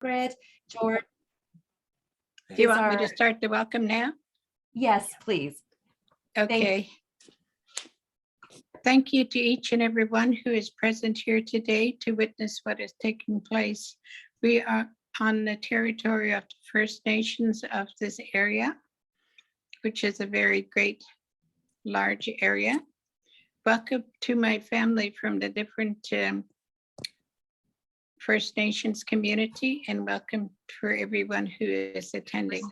Margaret, George. Do you want me to start the welcome now? Yes, please. Okay. Thank you to each and everyone who is present here today to witness what is taking place. We are on the territory of the First Nations of this area, which is a very great, large area. Welcome to my family from the different First Nations community, and welcome for everyone who is attending.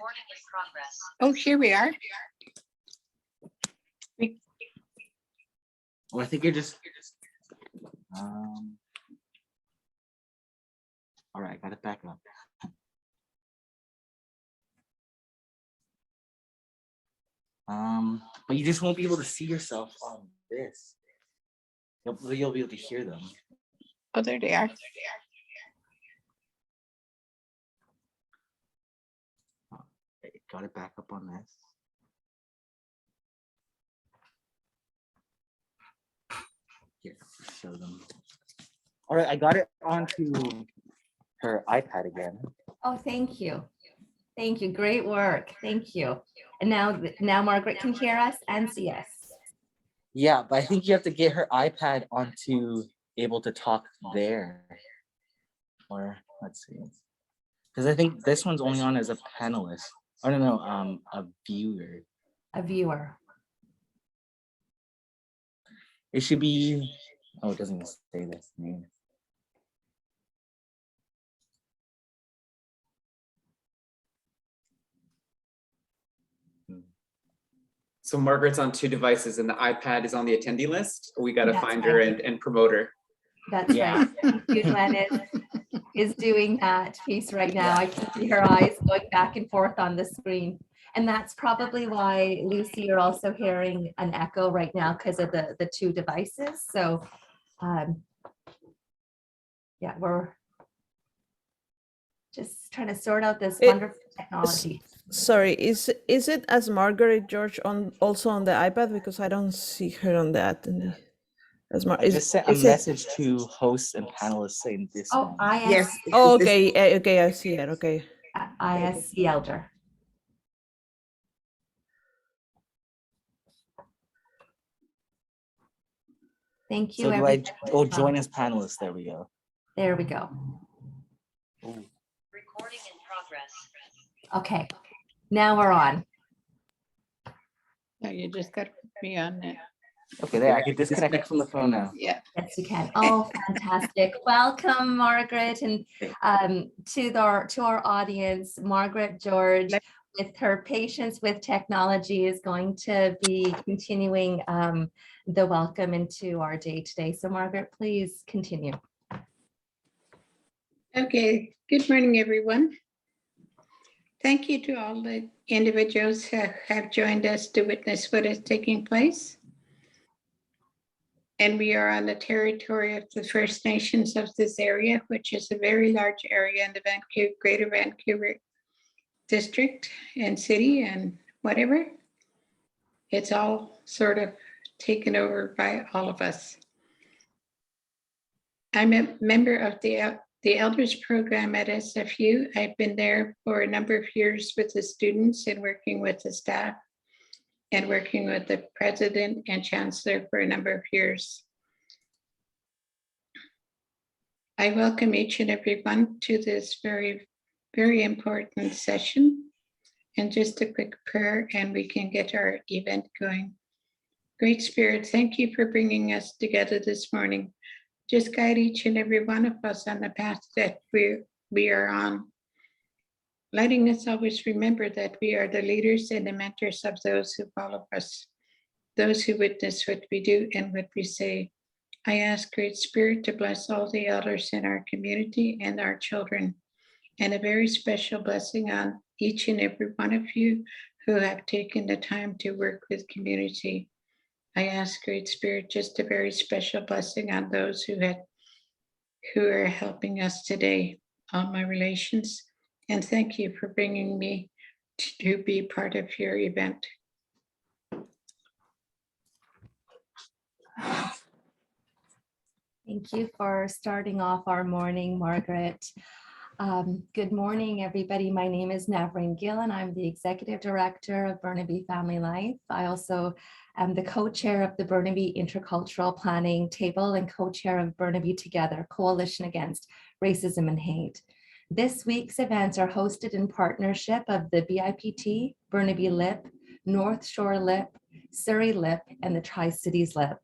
Oh, here we are. Oh, I think you're just. All right, I got it back up. But you just won't be able to see yourself on this. You'll be able to hear them. Oh, there they are. Got it back up on this. Here, show them. All right, I got it onto her iPad again. Oh, thank you. Thank you. Great work. Thank you. And now Margaret can hear us and see us. Yeah, but I think you have to get her iPad onto able to talk there. Or let's see. Because I think this one's only on as a panelist. I don't know, a viewer. A viewer. It should be, oh, it doesn't even say this name. So Margaret's on 2 devices and the iPad is on the attendee list. We got to That's find her and promote her. That's Yeah. right. Len is doing that piece right now. I can see her eyes going back and forth on the screen. And that's probably why, Lucy, you're also hearing an echo right now because of the 2 devices. So yeah, we're just trying to sort out this wonderful technology. Sorry, is it as Margaret George also on the iPad, because I don't see her on that. As I just sent a message to hosts and panelists saying this. Oh, Yes. Oh, okay, okay, I see it. Okay. ISC Elder. Thank you. So do I join as panelists? There we go. There we go. Ooh. Recording in progress. Okay, now we're on. No, you just got to put me on there. Okay, there, I can disconnect it from the phone now. Yeah. Yes, you can. Oh, fantastic. Welcome, Margaret, and to our audience. Margaret George, with her patience with technology, is going to be continuing the welcome into our day today. So Margaret, please continue. Okay, good morning, everyone. Thank you to all the individuals who have joined us to witness what is taking place. And we are on the territory of the First Nations of this area, which is a very large area in the Greater Vancouver district and city and whatever. It's all sort of taken over by all of us. I'm a member of the Elders program at SFU. I've been there for a number of years with the students and working with the staff and working with the president and chancellor for a number of years. I welcome each and every one to this very, very important session. And just a quick prayer and we can get our event going. Great Spirit, thank you for bringing us together this morning. Just guide each and every one of us on the path that we are on. Letting us always remember that we are the leaders and the mentors of those who follow us, those who witness what we do and what we say. I ask Great Spirit to bless all the elders in our community and our children, and a very special blessing on each and every one of you who have taken the time to work with community. I ask Great Spirit just a very special blessing on those who are helping us today, all my relations. And thank you for bringing me to be part of your event. Thank you for starting off our morning, Margaret. Good morning, everybody. My name is Navreen Gill, and I'm the Executive Director of Burnaby Family Life. I also am the co-chair of the Burnaby Intercultural Planning Table and co-chair of Burnaby Together, Coalition Against Racism and Hate. This week's events are hosted in partnership of the BIPT, Burnaby LIP, North Shore LIP, Surrey LIP, and the Tri-Cities LIP.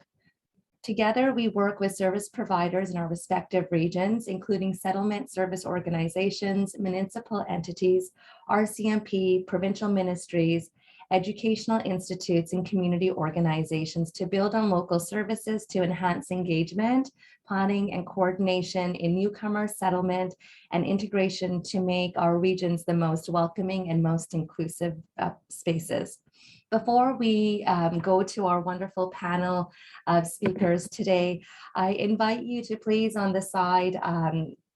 Together, we work with service providers in our respective regions, including settlement service organizations, municipal entities, RCMP, provincial ministries, educational institutes, and community organizations to build on local services to enhance engagement, planning, and coordination in newcomer settlement and integration to make our regions the most welcoming and most inclusive spaces. Before we go to our wonderful panel of speakers today, I invite you to please on the side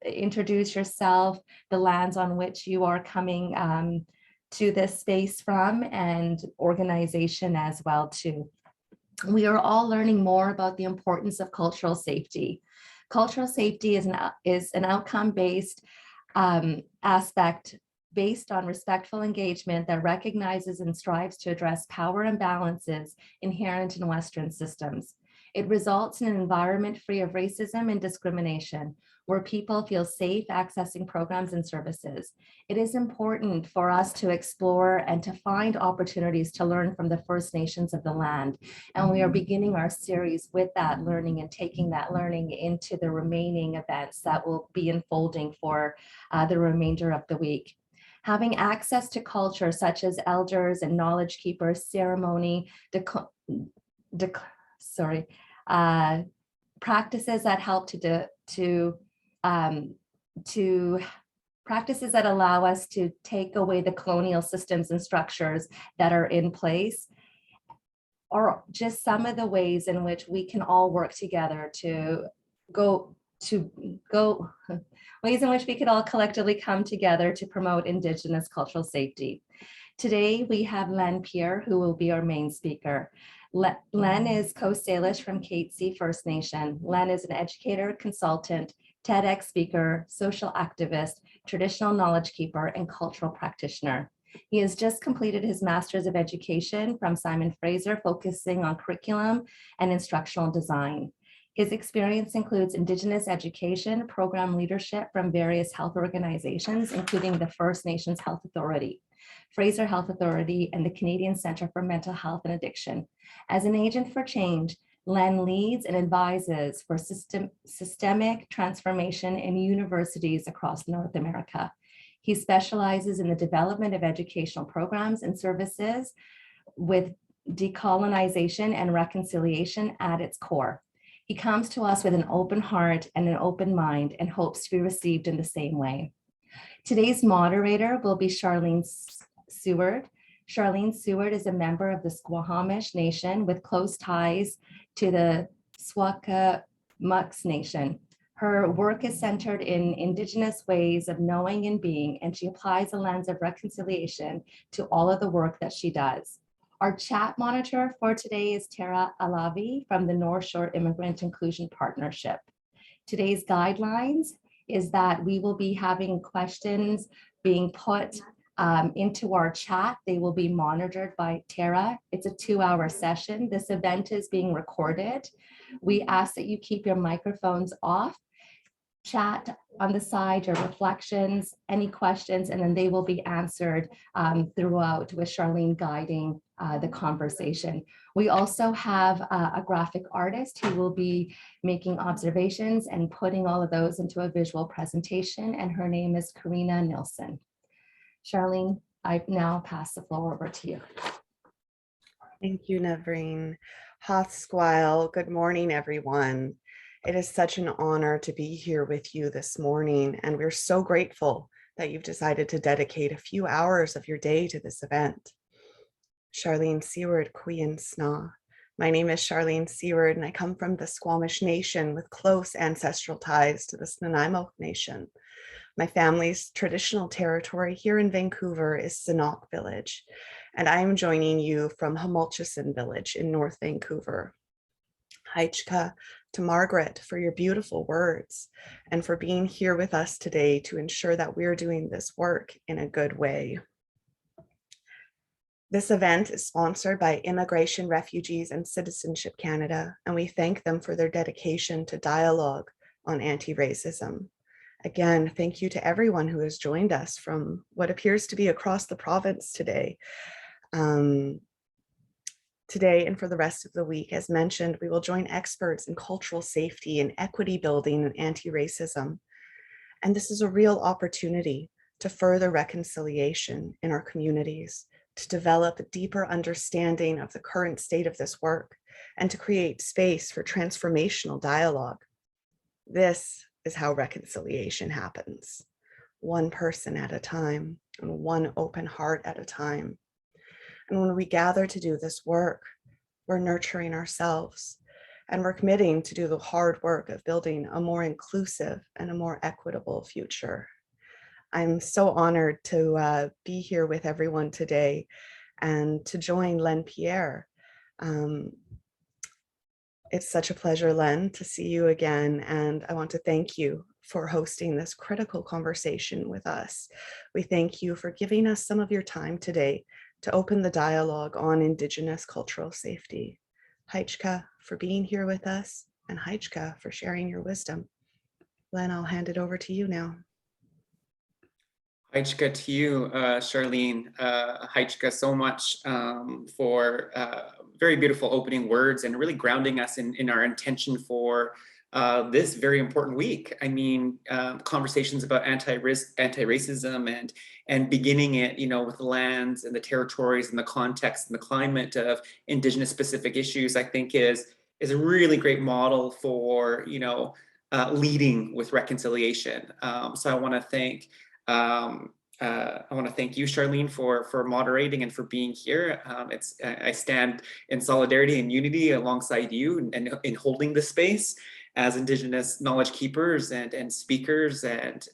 introduce yourself, the lands on which you are coming to this space from, and organization as well too. We are all learning more about the importance of cultural safety. Cultural safety is an outcome-based aspect based on respectful engagement that recognizes and strives to address power imbalances inherent in Western systems. It results in an environment free of racism and discrimination, where people feel safe accessing programs and services. It is important for us to explore and to find opportunities to learn from the First Nations of the land. And we are beginning our series with that learning and taking that learning into the remaining events that will be unfolding for the remainder of the week. Having access to culture such as elders and knowledge keepers, ceremony, practices that help practices that allow us to take away the colonial systems and structures that are in place, are just some of the ways in which we can all work together ways in which we could all collectively come together to promote Indigenous cultural safety. Today, we have Len Pierre, who will be our main speaker. Len is Coast Salish from Catesy First Nation. Len is an educator, consultant, TEDx speaker, social activist, traditional knowledge keeper, and cultural practitioner. He has just completed his Master's of Education from Simon Fraser, focusing on curriculum and instructional design. His experience includes Indigenous education, program leadership from various health organizations, including the First Nations Health Authority, Fraser Health Authority, and the Canadian Centre for Mental Health and Addiction. As an agent for change, Len leads and advises for systemic transformation in universities across North America. He specializes in the development of educational programs and services with decolonization and reconciliation at its core. He comes to us with an open heart and an open mind and hopes to be received in the same way. Today's moderator will be Charlene Seward. Charlene Seward is a member of the Squamish Nation with close ties to the Swakamuks Nation. Her work is centered in Indigenous ways of knowing and being, and she applies a lens of reconciliation to all of the work that she does. Our chat monitor for today is Tara Alavi from the North Shore Immigrant Inclusion Partnership. Today's guidelines is that we will be having questions being put into our chat. They will be monitored by Tara. It's a 2-hour session. This event is being recorded. We ask that you keep your microphones off. Chat on the side, your reflections, any questions, and then they will be answered throughout with Charlene guiding the conversation. We also have a graphic artist who will be making observations and putting all of those into a visual presentation, and her name is Karina Nielsen. Charlene, I now pass the floor over to you. Thank you, Navreen. Hothsquile, good morning, everyone. It is such an honor to be here with you this morning, and we're so grateful that you've decided to dedicate a few hours of your day to this event. Charlene Seward, Queen Sna. My name is Charlene Seward, and I come from the Squamish Nation with close ancestral ties to the Snuneymuxw Nation. My family's traditional territory here in Vancouver is Sinnock Village, and I am joining you from Hamulchison Village in North Vancouver. Haichka, to Margaret for your beautiful words, and for being here with us today to ensure that we're doing this work in a good way. This event is sponsored by Immigration, Refugees and Citizenship Canada, and we thank them for their dedication to dialogue on anti-racism. Again, thank you to everyone who has joined us from what appears to be across the province today. Today and for the rest of the week, as mentioned, we will join experts in cultural safety and equity building and anti-racism. And this is a real opportunity to further reconciliation in our communities, to develop a deeper understanding of the current state of this work, and to create space for transformational dialogue. This is how reconciliation happens, one person at a time and one open heart at a time. And when we gather to do this work, we're nurturing ourselves, and we're committing to do the hard work of building a more inclusive and a more equitable future. I'm so honored to be here with everyone today and to join Len Pierre. It's such a pleasure, Len, to see you again, and I want to thank you for hosting this critical conversation with us. We thank you for giving us some of your time today to open the dialogue on Indigenous cultural safety. Heichka, for being here with us, and Heichka, for sharing your wisdom. Len, I'll hand it over to you now. Heichka to you, Charlene. Heichka, so much for very beautiful opening words and really grounding us in our intention for this very important week. I mean, conversations about anti-racism and beginning it, with the lands and the territories and the context and the climate of Indigenous specific issues, I think is a really great model for, leading with reconciliation. So I want to thank you, Charlene, for moderating and for being here. I stand in solidarity and unity alongside you and in holding this space as Indigenous knowledge keepers and speakers and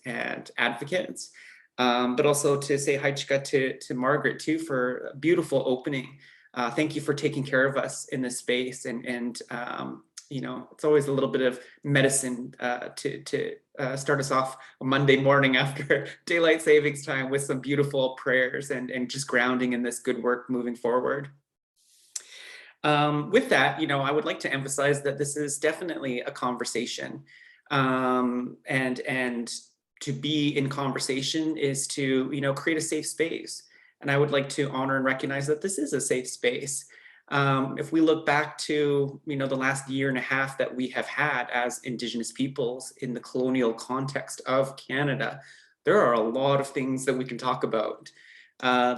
advocates. But also to say Heichka to Margaret too for a beautiful opening. Thank you for taking care of us in this space, and it's always a little bit of medicine to start us off a Monday morning after daylight savings time with some beautiful prayers and just grounding in this good work moving forward. With that, I would like to emphasize that this is definitely a conversation, and to be in conversation is to, create a safe space. And I would like to honor and recognize that this is a safe space. If we look back to, the last year and a half that we have had as Indigenous peoples in the colonial context of Canada, there are a lot of things that we can talk about.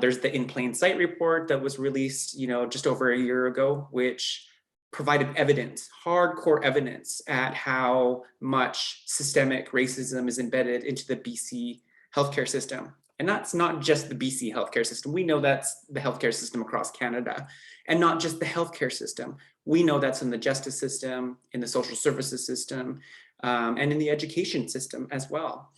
There's the In Plain Sight report that was released, just over a year ago, which provided evidence, hardcore evidence at how much systemic racism is embedded into the BC healthcare system. And that's not just the BC healthcare system. We know that's the healthcare system across Canada, and not just the healthcare system. We know that's in the justice system, in the social services system, and in the education system as well.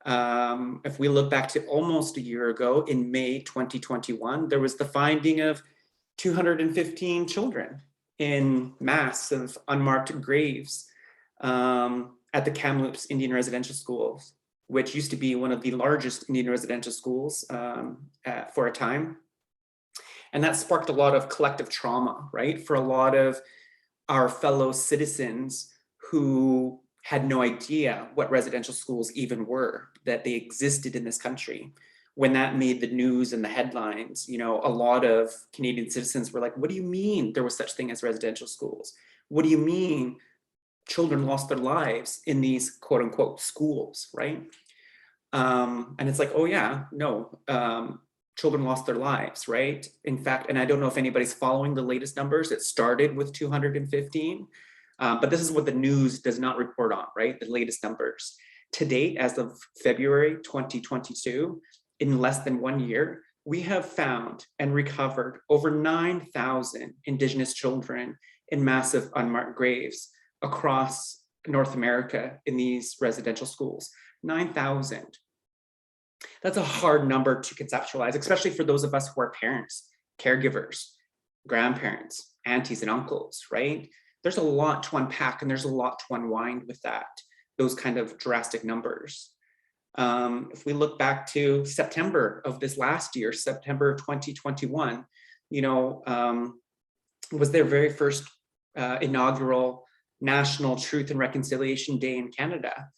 If we look back to almost a year ago, in May 2021, there was the finding of 215 children in massive unmarked graves at the Kamloops Indian Residential Schools, which used to be one of the largest Indian residential schools for a time. And that sparked a lot of collective trauma, right? For a lot of our fellow citizens who had no idea what residential schools even were, that they existed in this country. When that made the news and the headlines, a lot of Canadian citizens were like, what do you mean there was such thing as residential schools? What do you mean children lost their lives in these quote unquote schools, right? And it's like, oh yeah, no, children lost their lives, right? In fact, and I don't know if anybody's following the latest numbers, it started with 215, but this is what the news does not report on, right? The latest numbers. To date, as of February 2022, in less than 1 year, we have found and recovered over 9,000 Indigenous children in massive unmarked graves across North America in these residential schools. 9,000. That's a hard number to conceptualize, especially for those of us who are parents, caregivers, grandparents, aunties and uncles, right? there's a lot to unpack and there's a lot to unwind with that, those kind of drastic numbers. If we look back to September of this last year, September 2021, was their very first inaugural National Truth and Reconciliation Day in Canada.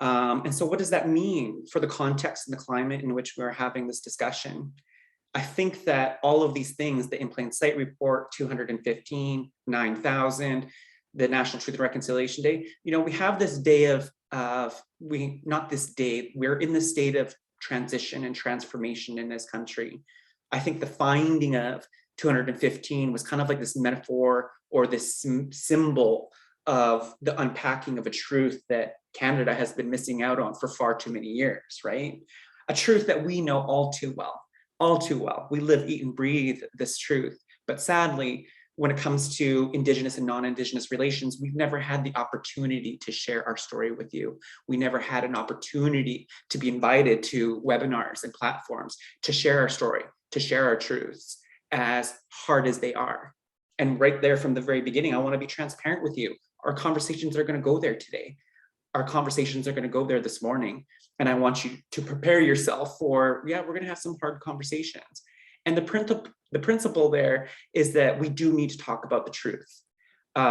And so what does that mean for the context and the climate in which we're having this discussion? I think that all of these things, the In Plain Sight report, 215, 9,000, the National Truth and Reconciliation Day, we have this day we're in this state of transition and transformation in this country. I think the finding of 215 was kind of like this metaphor or this symbol of the unpacking of a truth that Canada has been missing out on for far too many years, right? A truth that we know all too well. We live, eat, and breathe this truth. But sadly, when it comes to Indigenous and non-Indigenous relations, we've never had the opportunity to share our story with you. We never had an opportunity to be invited to webinars and platforms to share our story, to share our truths, as hard as they are. And right there from the very beginning, I want to be transparent with you. Our conversations are going to go there today. Our conversations are going to go there this morning. And I want you to prepare yourself for, we're going to have some hard conversations. And the principle there is that we do need to talk about the truth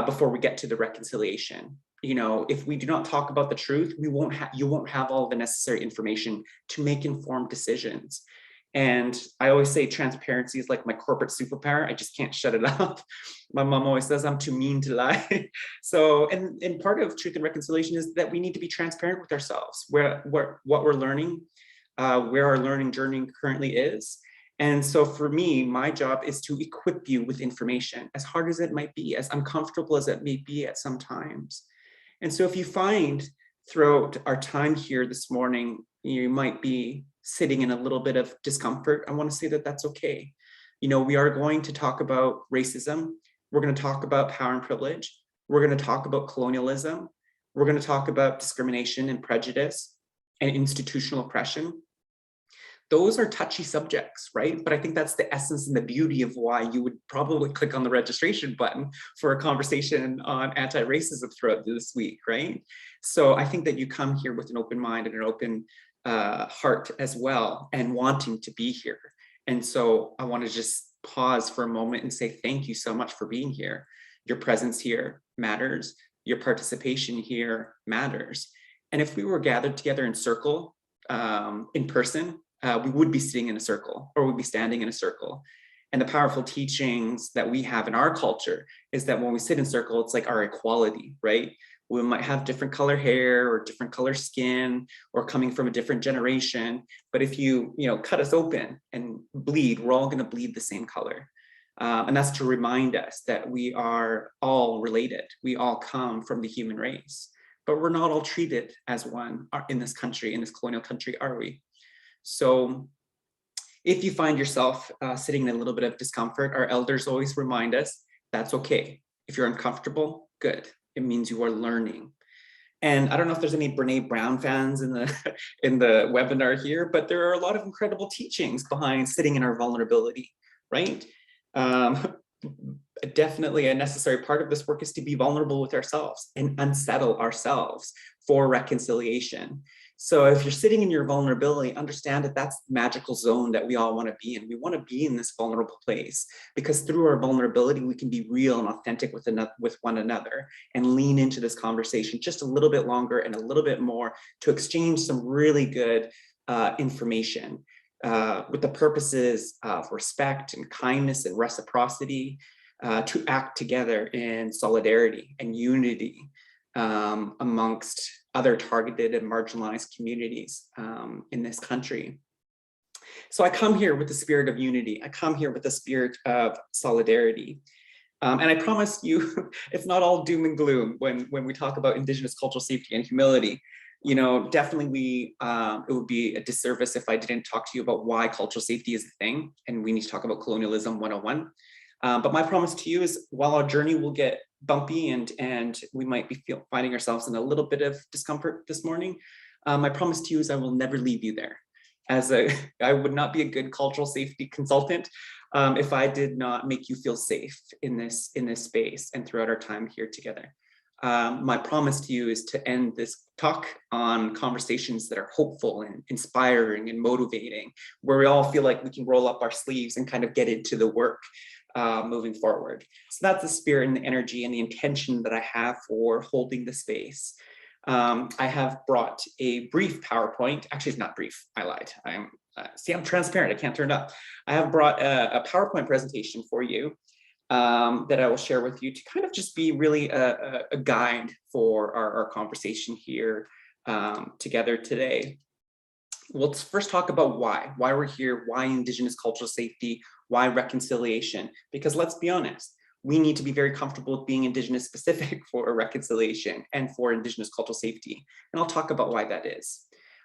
before we get to the reconciliation. If we do not talk about the truth, you won't have all the necessary information to make informed decisions. And I always say transparency is like my corporate superpower. I just can't shut it up. My mom always says I'm too mean to lie. So, and part of truth and reconciliation is that we need to be transparent with ourselves, what we're learning, where our learning journey currently is. And so for me, my job is to equip you with information, as hard as it might be, as uncomfortable as it may be at some times. And so if you find throughout our time here this morning, you might be sitting in a little bit of discomfort, I want to say that that's okay. We are going to talk about racism. We're going to talk about power and privilege. We're going to talk about colonialism. We're going to talk about discrimination and prejudice and institutional oppression. Those are touchy subjects, right? But I think that's the essence and the beauty of why you would probably click on the registration button for a conversation on anti-racism throughout this week, right? So I think that you come here with an open mind and an open heart as well, and wanting to be here. And so I want to just pause for a moment and say thank you so much for being here. Your presence here matters. Your participation here matters. And if we were gathered together in circle, in person, we would be sitting in a circle, or we'd be standing in a circle. And the powerful teachings that we have in our culture is that when we sit in circle, it's like our equality, right? We might have different color hair or different color skin or coming from a different generation. But if you cut us open and bleed, we're all going to bleed the same color. And that's to remind us that we are all related. We all come from the human race, but we're not all treated as one in this country, in this colonial country, are we? So if you find yourself sitting in a little bit of discomfort, our elders always remind us that's okay. If you're uncomfortable, good. It means you are learning. And I don't know if there's any Brene Brown fans in the webinar here, but there are a lot of incredible teachings behind sitting in our vulnerability, right? Definitely a necessary part of this work is to be vulnerable with ourselves and unsettle ourselves for reconciliation. So if you're sitting in your vulnerability, understand that that's the magical zone that we all want to be in. We want to be in this vulnerable place because through our vulnerability, we can be real and authentic with one another and lean into this conversation just a little bit longer and a little bit more to exchange some really good information with the purposes of respect and kindness and reciprocity, to act together in solidarity and unity amongst other targeted and marginalized communities in this country. So I come here with the spirit of unity. I come here with the spirit of solidarity. And I promise you, it's not all doom and gloom when we talk about Indigenous cultural safety and humility. Definitely it would be a disservice if I didn't talk to you about why cultural safety is a thing, and we need to talk about colonialism 101. But my promise to you is while our journey will get bumpy and we might be finding ourselves in a little bit of discomfort this morning, my promise to you is I will never leave you there. I would not be a good cultural safety consultant if I did not make you feel safe in this space and throughout our time here together. My promise to you is to end this talk on conversations that are hopeful and inspiring and motivating, where we all feel like we can roll up our sleeves and kind of get into the work moving forward. So that's the spirit and the energy and the intention that I have for holding the space. I have brought a brief PowerPoint. Actually, it's not brief. I lied. I'm transparent. I can't turn it up. I have brought a PowerPoint presentation for you that I will share with you to kind of just be really a guide for our conversation here together today. Let's first talk about why we're here, why Indigenous cultural safety, why reconciliation, because let's be honest, we need to be very comfortable with being Indigenous specific for reconciliation and for Indigenous cultural safety. And I'll talk about why that is.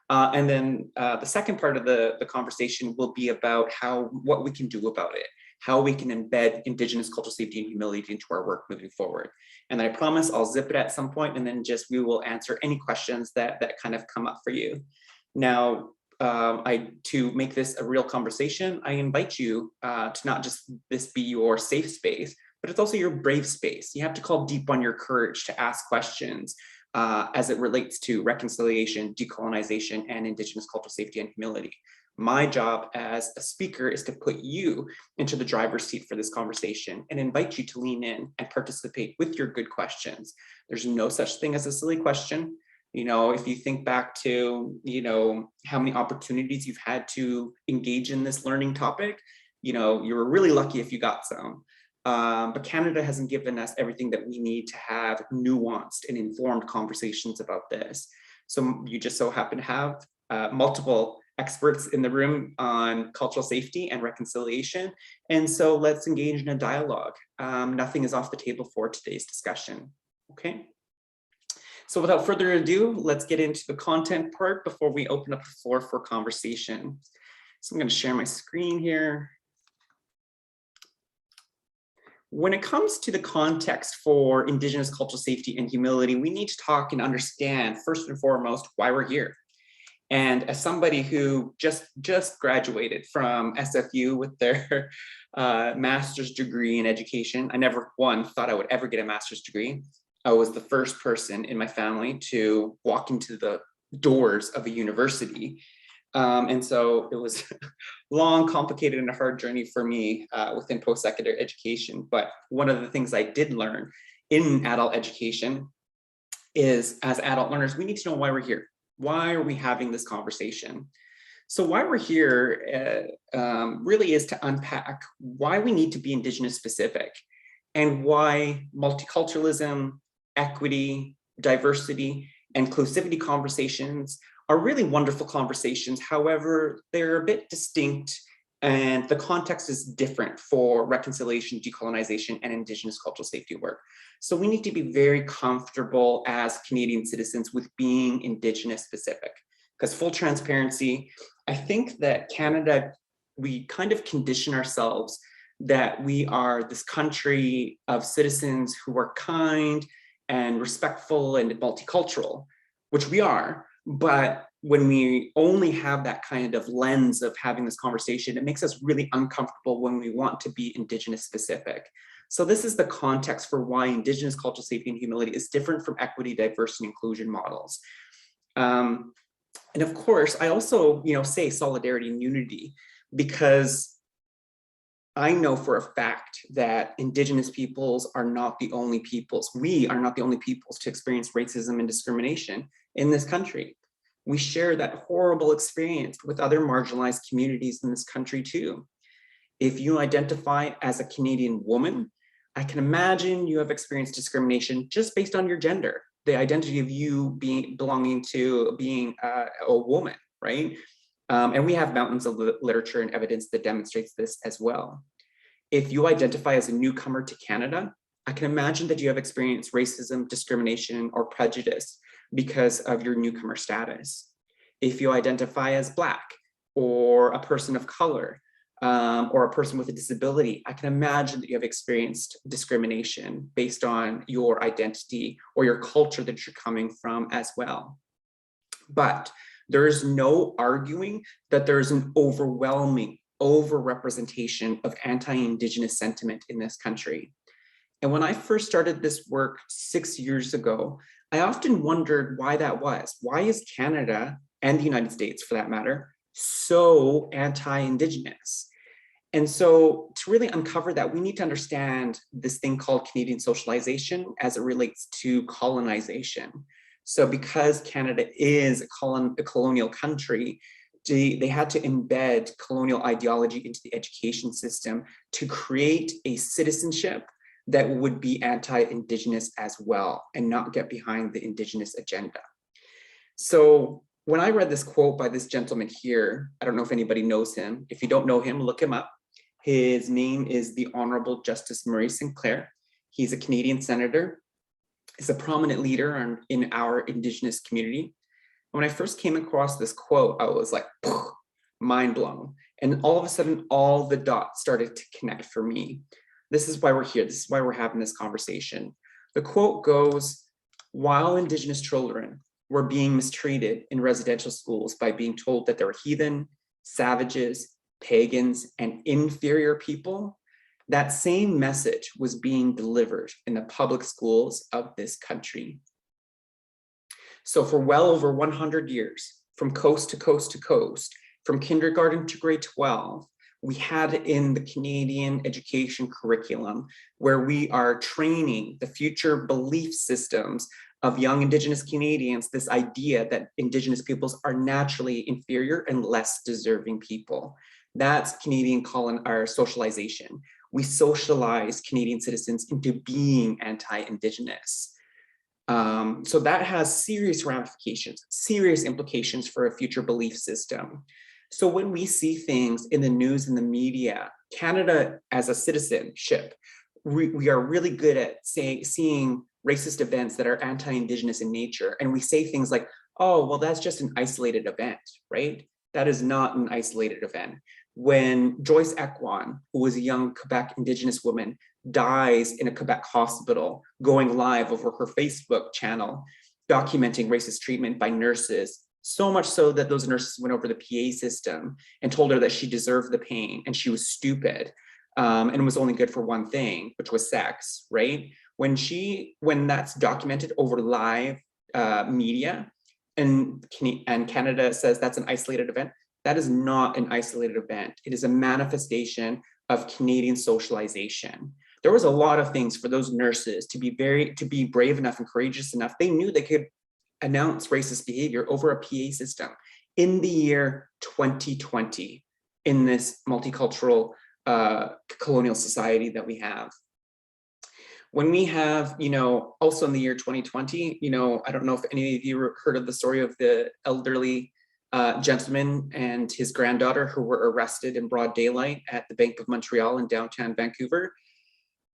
And then the second part of the conversation will be about what we can do about it, how we can embed Indigenous cultural safety and humility into our work moving forward. And I promise I'll zip it at some point, and then we will answer any questions that kind of come up for you. Now, to make this a real conversation, I invite you to not just this be your safe space, but it's also your brave space. You have to call deep on your courage to ask questions as it relates to reconciliation, decolonization, and Indigenous cultural safety and humility. My job as a speaker is to put you into the driver's seat for this conversation and invite you to lean in and participate with your good questions. There's no such thing as a silly question. You know, if you think back to, how many opportunities you've had to engage in this learning topic, you were really lucky if you got some. But Canada hasn't given us everything that we need to have nuanced and informed conversations about this. So you just so happen to have multiple experts in the room on cultural safety and reconciliation. And so let's engage in a dialogue. Nothing is off the table for today's discussion, okay? So without further ado, let's get into the content part before we open up the floor for conversation. So I'm going to share my screen here. When it comes to the context for Indigenous cultural safety and humility, we need to talk and understand, first and foremost, why we're here. And as somebody who just graduated from SFU with their master's degree in education, I never thought I would ever get a master's degree. I was the first person in my family to walk into the doors of a university. And so it was long, complicated, and a hard journey for me within post-secondary education. But one of the things I did learn in adult education is, as adult learners, we need to know why we're here. Why are we having this conversation? So why we're here really is to unpack why we need to be Indigenous specific and why multiculturalism, equity, diversity, and inclusivity conversations are really wonderful conversations. However, they're a bit distinct and the context is different for reconciliation, decolonization, and Indigenous cultural safety work. So we need to be very comfortable as Canadian citizens with being Indigenous specific. Because full transparency, I think that Canada, we kind of condition ourselves that we are this country of citizens who are kind and respectful and multicultural, which we are. But when we only have that kind of lens of having this conversation, it makes us really uncomfortable when we want to be Indigenous specific. So this is the context for why Indigenous cultural safety and humility is different from equity, diversity, and inclusion models. And of course, I also, say solidarity and unity, because I know for a fact that Indigenous peoples are not the only peoples. We are not the only peoples to experience racism and discrimination in this country. We share that horrible experience with other marginalized communities in this country too. If you identify as a Canadian woman, I can imagine you have experienced discrimination just based on your gender, the identity of you belonging to being a woman, right? And we have mountains of literature and evidence that demonstrates this as well. If you identify as a newcomer to Canada, I can imagine that you have experienced racism, discrimination, or prejudice because of your newcomer status. If you identify as Black or a person of color or a person with a disability, I can imagine that you have experienced discrimination based on your identity or your culture that you're coming from as well. But there is no arguing that there is an overwhelming overrepresentation of anti-Indigenous sentiment in this country. And when I first started this work 6 years ago, I often wondered why that was. Why is Canada, and the United States for that matter, so anti-Indigenous? And so to really uncover that, we need to understand this thing called Canadian socialization as it relates to colonization. So because Canada is a colonial country, they had to embed colonial ideology into the education system to create a citizenship that would be anti-Indigenous as well and not get behind the Indigenous agenda. So when I read this quote by this gentleman here, I don't know if anybody knows him. If you don't know him, look him up. His name is the Honorable Justice Murray Sinclair. He's a Canadian senator. He's a prominent leader in our Indigenous community. When I first came across this quote, I was like, mind blown. And all of a sudden, all the dots started to connect for me. This is why we're here. This is why we're having this conversation. The quote goes, while Indigenous children were being mistreated in residential schools by being told that they were heathen, savages, pagans, and inferior people, that same message was being delivered in the public schools of this country. So for well over 100 years, from coast to coast to coast, from kindergarten to grade 12, we had in the Canadian education curriculum where we are training the future belief systems of young Indigenous Canadians, this idea that Indigenous peoples are naturally inferior and less deserving people. That's Canadian socialization. We socialize Canadian citizens into being anti-Indigenous. So that has serious ramifications, serious implications for a future belief system. So when we see things in the news and the media, Canada as a citizenship, we are really good at seeing racist events that are anti-Indigenous in nature. And we say things like, oh, well, that's just an isolated event, right? That is not an isolated event. When Joyce Ekwon, who was a young Quebec Indigenous woman, dies in a Quebec hospital, going live over her Facebook channel, documenting racist treatment by nurses, so much so that those nurses went over the PA system and told her that she deserved the pain and she was stupid and was only good for one thing, which was sex, right? When that's documented over live media and Canada says that's an isolated event, that is not an isolated event. It is a manifestation of Canadian socialization. There was a lot of things for those nurses to be brave enough and courageous enough. They knew they could announce racist behavior over a PA system in the year 2020 in this multicultural colonial society that we have. When we have, also in the year 2020, I don't know if any of you heard of the story of the elderly gentleman and his granddaughter who were arrested in broad daylight at the Bank of Montreal in downtown Vancouver.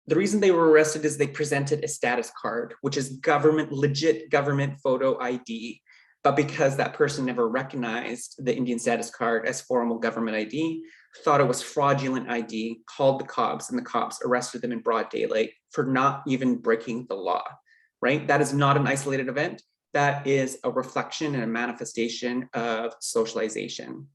The reason they were arrested is they presented a status card, which is legit government photo ID. But because that person never recognized the Indian status card as formal government ID, thought it was fraudulent ID, called the cops, and the cops arrested them in broad daylight for not even breaking the law, right? That is not an isolated event. That is a reflection and a manifestation of socialization.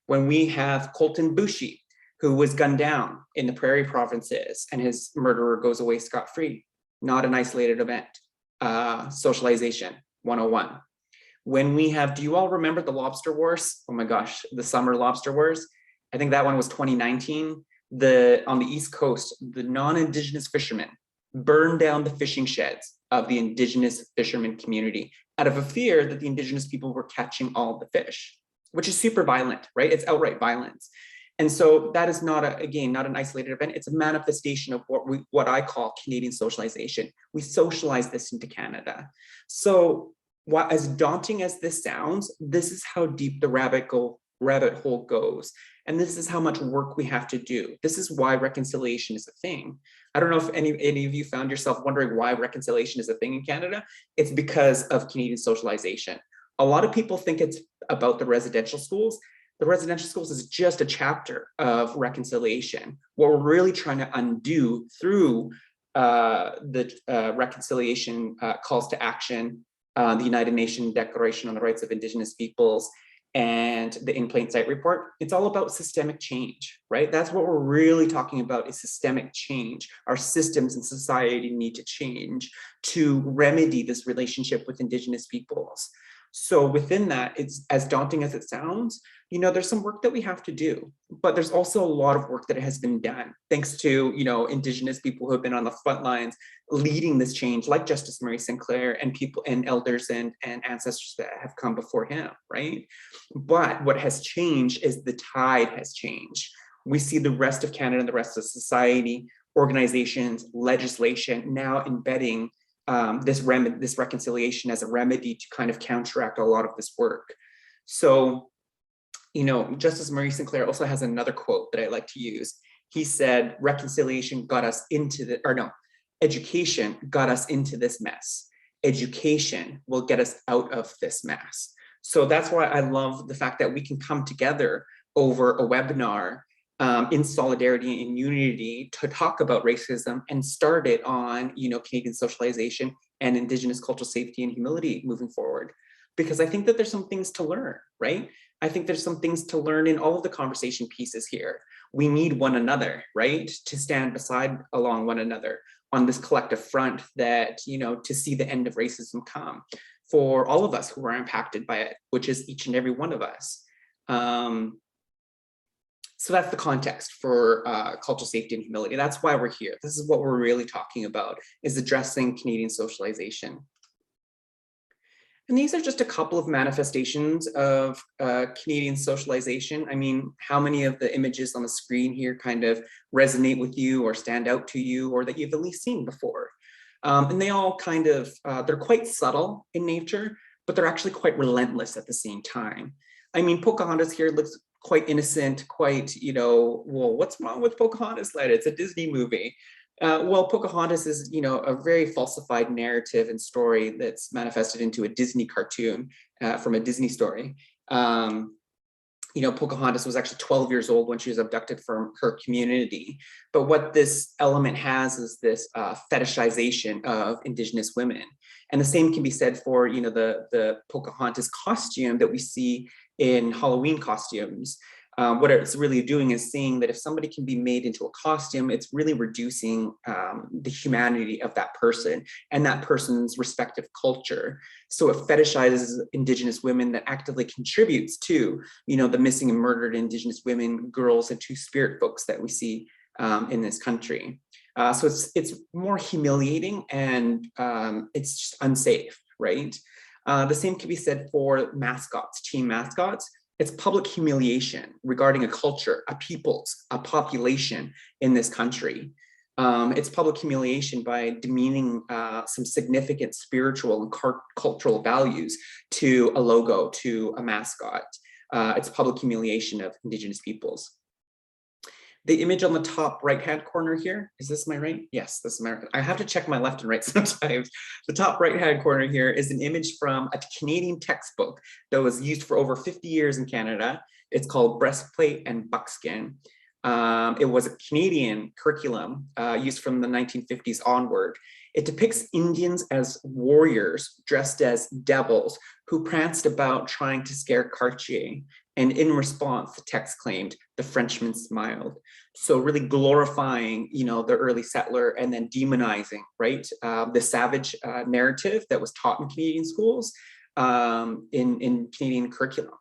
When we have Colton Bushi, who was gunned down in the prairie provinces and his murderer goes away scot-free, not an isolated event. Socialization 101. When we have, do you all remember the Lobster Wars? Oh my gosh, the summer Lobster Wars. I think that one was 2019. On the East Coast, the non-Indigenous fishermen burned down the fishing sheds of the Indigenous fishermen community out of a fear that the Indigenous people were catching all the fish, which is super violent, right? It's outright violence. And so that is not an isolated event. It's a manifestation of what I call Canadian socialization. We socialize this into Canada. So as daunting as this sounds, this is how deep the rabbit hole goes. And this is how much work we have to do. This is why reconciliation is a thing. I don't know if any of you found yourself wondering why reconciliation is a thing in Canada. It's because of Canadian socialization. A lot of people think it's about the residential schools. The residential schools is just a chapter of reconciliation. What we're really trying to undo through the reconciliation calls to action, the United Nations Declaration on the Rights of Indigenous Peoples, and the In Plain Sight report, it's all about systemic change, right? That's what we're really talking about, is systemic change. Our systems in society need to change to remedy this relationship with Indigenous peoples. So within that, it's as daunting as it sounds, you know, there's some work that we have to do, but there's also a lot of work that has been done thanks to, you know, Indigenous people who have been on the front lines leading this change, like Justice Murray Sinclair and people and elders and ancestors that have come before him, right? But what has changed is the tide has changed. We see the rest of Canada and the rest of society, organizations, legislation now embedding this reconciliation as a remedy to kind of counteract a lot of this work. So, you know, Justice Murray Sinclair also has another quote that I like to use. He said, reconciliation got us into the, or no, education got us into this mess. Education will get us out of this mess. So that's why I love the fact that we can come together over a webinar in solidarity and unity to talk about racism and start it on, you know, Canadian socialization and Indigenous cultural safety and humility moving forward. Because I think that there's some things to learn, right? I think there's some things to learn in all of the conversation pieces here. We need one another, right? To stand beside along one another on this collective front that, you know, to see the end of racism come for all of us who are impacted by it, which is each and every one of us. So that's the context for cultural safety and humility. That's why we're here. This is what we're really talking about, is addressing Canadian socialization. And these are just a couple of manifestations of Canadian socialization. I mean, how many of the images on the screen here kind of resonate with you or stand out to you, or that you've at least seen before? And they all kind of, they're quite subtle in nature, but they're actually quite relentless at the same time. I mean, Pocahontas here looks quite innocent, quite, you know, well, what's wrong with Pocahontas? It's a Disney movie. Well, Pocahontas is, you know, a very falsified narrative and story that's manifested into a Disney cartoon from a Disney story. You know, Pocahontas was actually 12 years old when she was abducted from her community. But what this element has is this fetishization of Indigenous women. And the same can be said for, you know, the Pocahontas costume that we see in Halloween costumes. What it's really doing is seeing that if somebody can be made into a costume, it's really reducing the humanity of that person and that person's respective culture. So it fetishizes Indigenous women that actively contributes to, you know, the missing and murdered Indigenous women, girls, and two-spirit folks that we see in this country. So it's more humiliating and it's just unsafe, right? The same can be said for mascots, team mascots. It's public humiliation regarding a culture, a peoples, a population in this country. It's public humiliation by demeaning some significant spiritual and cultural values to a logo, to a mascot. It's public humiliation of Indigenous peoples. The image on the top right-hand corner here, is this my right? Yes, this is my right. I have to check my left and right sometimes. The top right-hand corner here is an image from a Canadian textbook that was used for over 50 years in Canada. It's called Breastplate and Buckskin. It was a Canadian curriculum used from the 1950s onward. It depicts Indians as warriors dressed as devils who pranced about trying to scare Cartier. And in response, the text claimed, "The Frenchman smiled." So really glorifying, you know, the early settler and then demonizing, right? The savage narrative that was taught in Canadian schools in Canadian curriculum.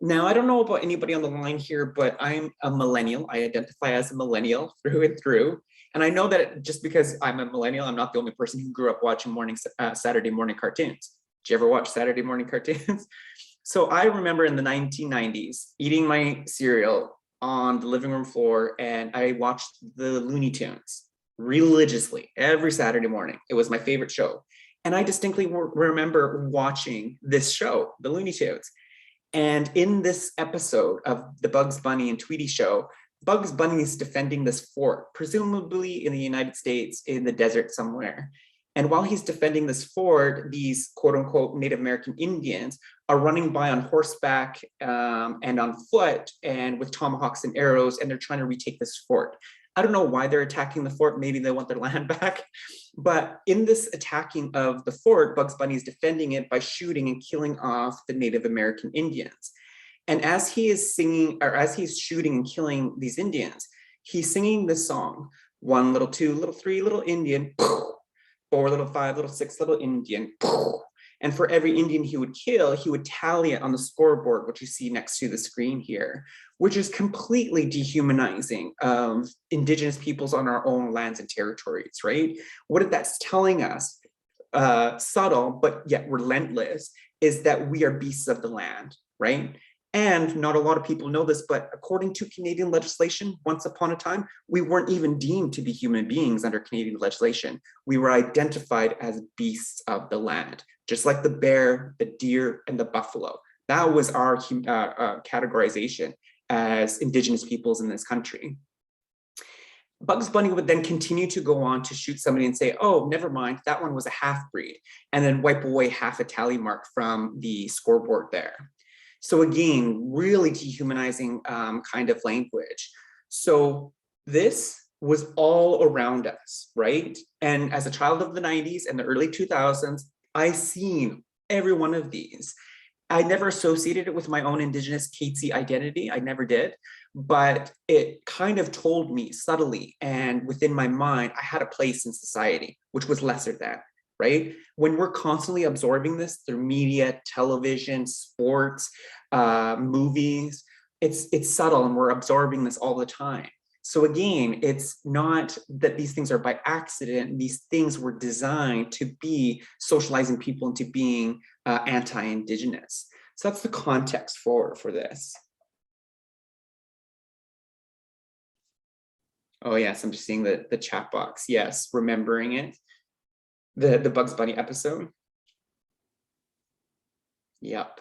Now, I don't know about anybody on the line here, but I'm a millennial. I identify as a millennial through and through. And I know that just because I'm a millennial, I'm not the only person who grew up watching Saturday morning cartoons. Did you ever watch Saturday morning cartoons? So I remember in the 1990s eating my cereal on the living room floor, and I watched the Looney Tunes religiously every Saturday morning. It was my favorite show. And I distinctly remember watching this show, the Looney Tunes. And in this episode of the Bugs Bunny and Tweety show, Bugs Bunny is defending this fort, presumably in the United States, in the desert somewhere. And while he's defending this fort, these quote unquote Native American Indians are running by on horseback and on foot and with tomahawks and arrows, and they're trying to retake this fort. I don't know why they're attacking the fort. Maybe they want their land back. But in this attacking of the fort, Bugs Bunny is defending it by shooting and killing off the Native American Indians. And as he is singing, or as he's shooting and killing these Indians, he's singing this song, 1 little 2 little 3 little Indian, 4 little 5 little 6 little Indian. And for every Indian he would kill, he would tally it on the scoreboard, which you see next to the screen here, which is completely dehumanizing of Indigenous peoples on our own lands and territories, right? What that's telling us, subtle but yet relentless, is that we are beasts of the land, right? And not a lot of people know this, but according to Canadian legislation, once upon a time, we weren't even deemed to be human beings under Canadian legislation. We were identified as beasts of the land, just like the bear, the deer, and the buffalo. That was our categorization as Indigenous peoples in this country. Bugs Bunny would then continue to go on to shoot somebody and say, oh, never mind, that one was a half-breed, and then wipe away half a tally mark from the scoreboard there. So again, really dehumanizing kind of language. So this was all around us, right? And as a child of the 90s and the early 2000s, I seen every one of these. I never associated it with my own Indigenous Katesy identity. I never did, but it kind of told me subtly and within my mind, I had a place in society, which was lesser than. Right? When we're constantly absorbing this through media, television, sports, movies, it's subtle and we're absorbing this all the time. So again, it's not that these things are by accident. These things were designed to be socializing people into being anti-Indigenous. So that's the context for this. Oh yes, I'm just seeing the chat box. Yes, remembering it. The Bugs Bunny episode. Yep.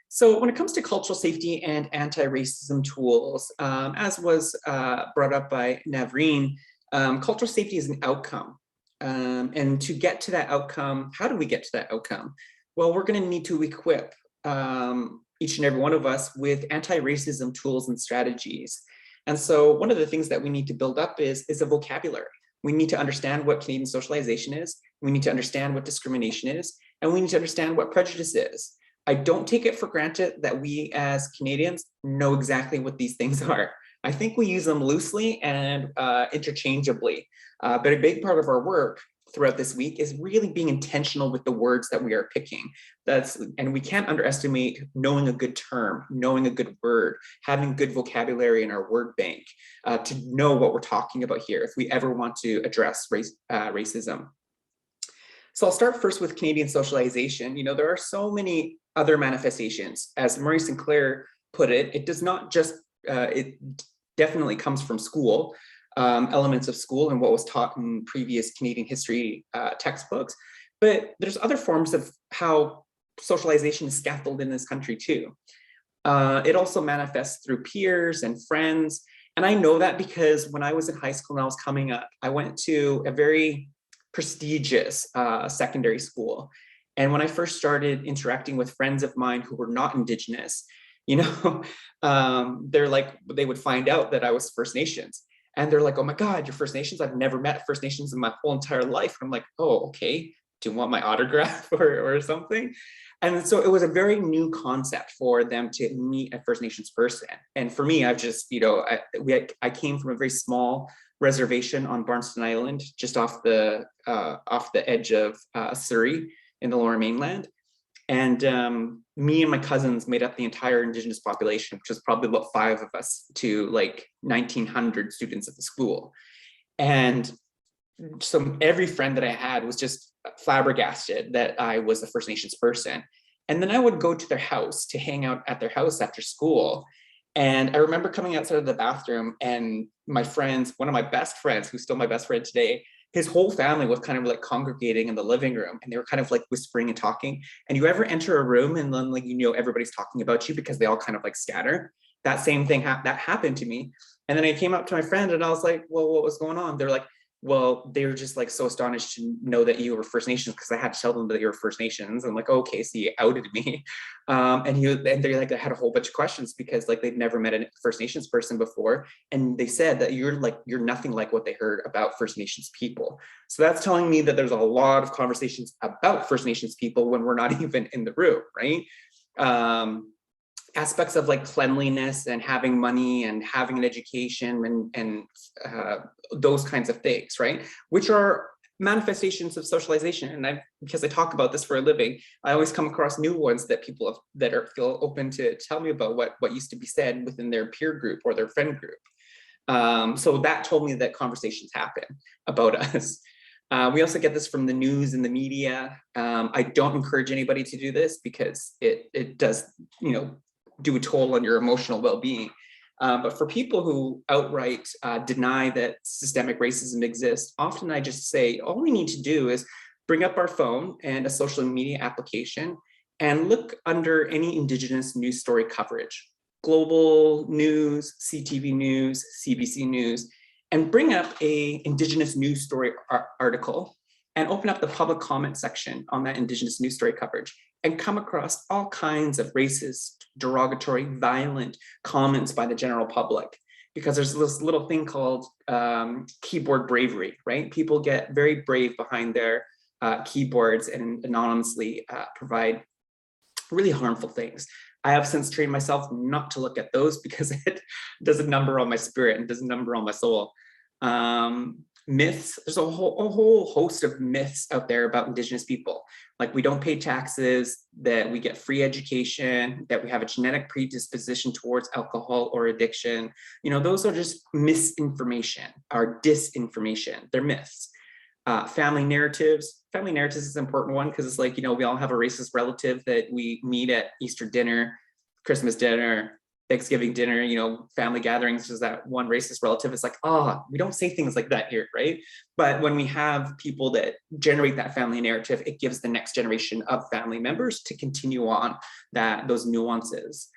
So when it comes to cultural safety and anti-racism tools, as was brought up by Navreen, cultural safety is an outcome. And to get to that outcome, how do we get to that outcome? Well, we're going to need to equip each and every one of us with anti-racism tools and strategies. And so one of the things that we need to build up is a vocabulary. We need to understand what Canadian socialization is. We need to understand what discrimination is, and we need to understand what prejudice is. I don't take it for granted that we as Canadians know exactly what these things are. I think we use them loosely and interchangeably, but a big part of our work throughout this week is really being intentional with the words that we are picking. And we can't underestimate knowing a good term, knowing a good word, having good vocabulary in our word bank to know what we're talking about here if we ever want to address racism. So I'll start first with Canadian socialization. You know, there are so many other manifestations. As Murray Sinclair put it, it does not just, it definitely comes from school, elements of school and what was taught in previous Canadian history textbooks, but there's other forms of how socialization is scaffolded in this country too. It also manifests through peers and friends. And I know that because when I was in high school and I was coming up, I went to a very prestigious secondary school. And when I first started interacting with friends of mine who were not Indigenous, you know, they're like, they would find out that I was First Nations. And they're like, oh my God, you're First Nations? I've never met First Nations in my whole entire life. And I'm like, oh, okay. Do you want my autograph or something? And so it was a very new concept for them to meet a First Nations person. And for me, I've just, you know, I came from a very small reservation on Barnston Island, just off the edge of Surrey in the Lower Mainland. And me and my cousins made up the entire Indigenous population, which was probably about 5 of us to like 1,900 students at the school. And so every friend that I had was just flabbergasted that I was a First Nations person. And then I would go to their house to hang out at their house after school. And I remember coming outside of the bathroom and my friends, one of my best friends, who's still my best friend today, his whole family was kind of like congregating in the living room and they were kind of like whispering and talking. And you ever enter a room and then like, you know, everybody's talking about you because they all kind of like scatter. That same thing that happened to me. And then I came up to my friend and I was like, well, what was going on? They're like, well, they were just like so astonished to know that you were First Nations, because I had to tell them that you were First Nations. I'm like, okay, so you outed me. And they like, I had a whole bunch of questions because like they'd never met a First Nations person before. And they said that you're nothing like what they heard about First Nations people. So that's telling me that there's a lot of conversations about First Nations people when we're not even in the room, right? Aspects of like cleanliness and having money and having an education and those kinds of things, right? Which are manifestations of socialization. And because I talk about this for a living, I always come across new ones that people feel open to tell me about what used to be said within their peer group or their friend group. So that told me that conversations happen about us. We also get this from the news and the media. I don't encourage anybody to do this because it does, do a toll on your emotional well-being. But for people who outright deny that systemic racism exists, often I just say, all we need to do is bring up our phone and a social media application and look under any Indigenous news story coverage, global news, CTV news, CBC news, and bring up a Indigenous news story article and open up the public comment section on that Indigenous news story coverage and come across all kinds of racist, derogatory, violent comments by the general public, because there's this little thing called keyboard bravery, right? People get very brave behind their keyboards and anonymously provide really harmful things. I have since trained myself not to look at those because it does a number on my spirit and does a number on my soul. Myths, there's a whole host of myths out there about Indigenous people. Like we don't pay taxes, that we get free education, that we have a genetic predisposition towards alcohol or addiction. Those are just misinformation or disinformation. They're myths. Family narratives. Family narratives is an important one because it's like, we all have a racist relative that we meet at Easter dinner, Christmas dinner, Thanksgiving dinner, family gatherings, is that one racist relative. It's like, we don't say things like that here, right? But when we have people that generate that family narrative, it gives the next generation of family members to continue on those nuances.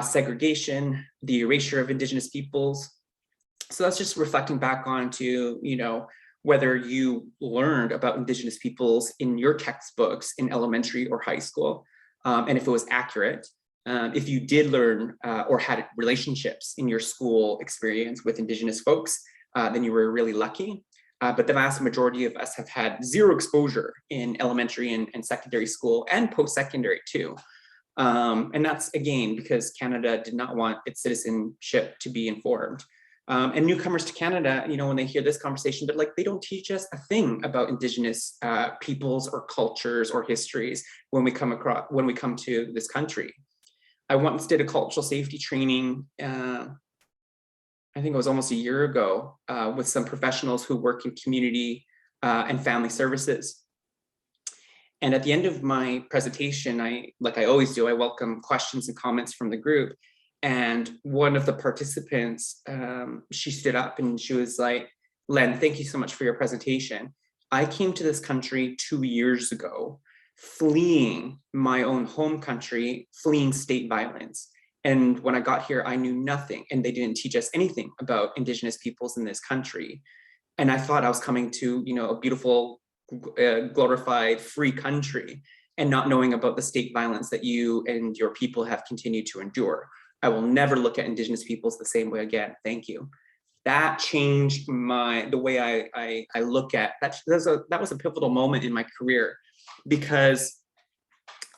Segregation, the erasure of Indigenous peoples. So that's just reflecting back onto, whether you learned about Indigenous peoples in your textbooks in elementary or high school, and if it was accurate. If you did learn or had relationships in your school experience with Indigenous folks, then you were really lucky. But the vast majority of us have had zero exposure in elementary and secondary school and post-secondary too. And that's, again, because Canada did not want its citizenship to be informed. And newcomers to Canada, when they hear this conversation, but like they don't teach us a thing about Indigenous peoples or cultures or histories when we come to this country. I once did a cultural safety training, I think it was almost a year ago, with some professionals who work in community and family services. And at the end of my presentation, like I always do, I welcome questions and comments from the group. And one of the participants, she stood up and she was like, Len, thank you so much for your presentation. I came to this country 2 years ago, fleeing my own home country, fleeing state violence. And when I got here, I knew nothing, and they didn't teach us anything about Indigenous peoples in this country. And I thought I was coming to, a beautiful, glorified, free country, and not knowing about the state violence that you and your people have continued to endure. I will never look at Indigenous peoples the same way again. Thank you. That changed the way I look at that. That was a pivotal moment in my career, because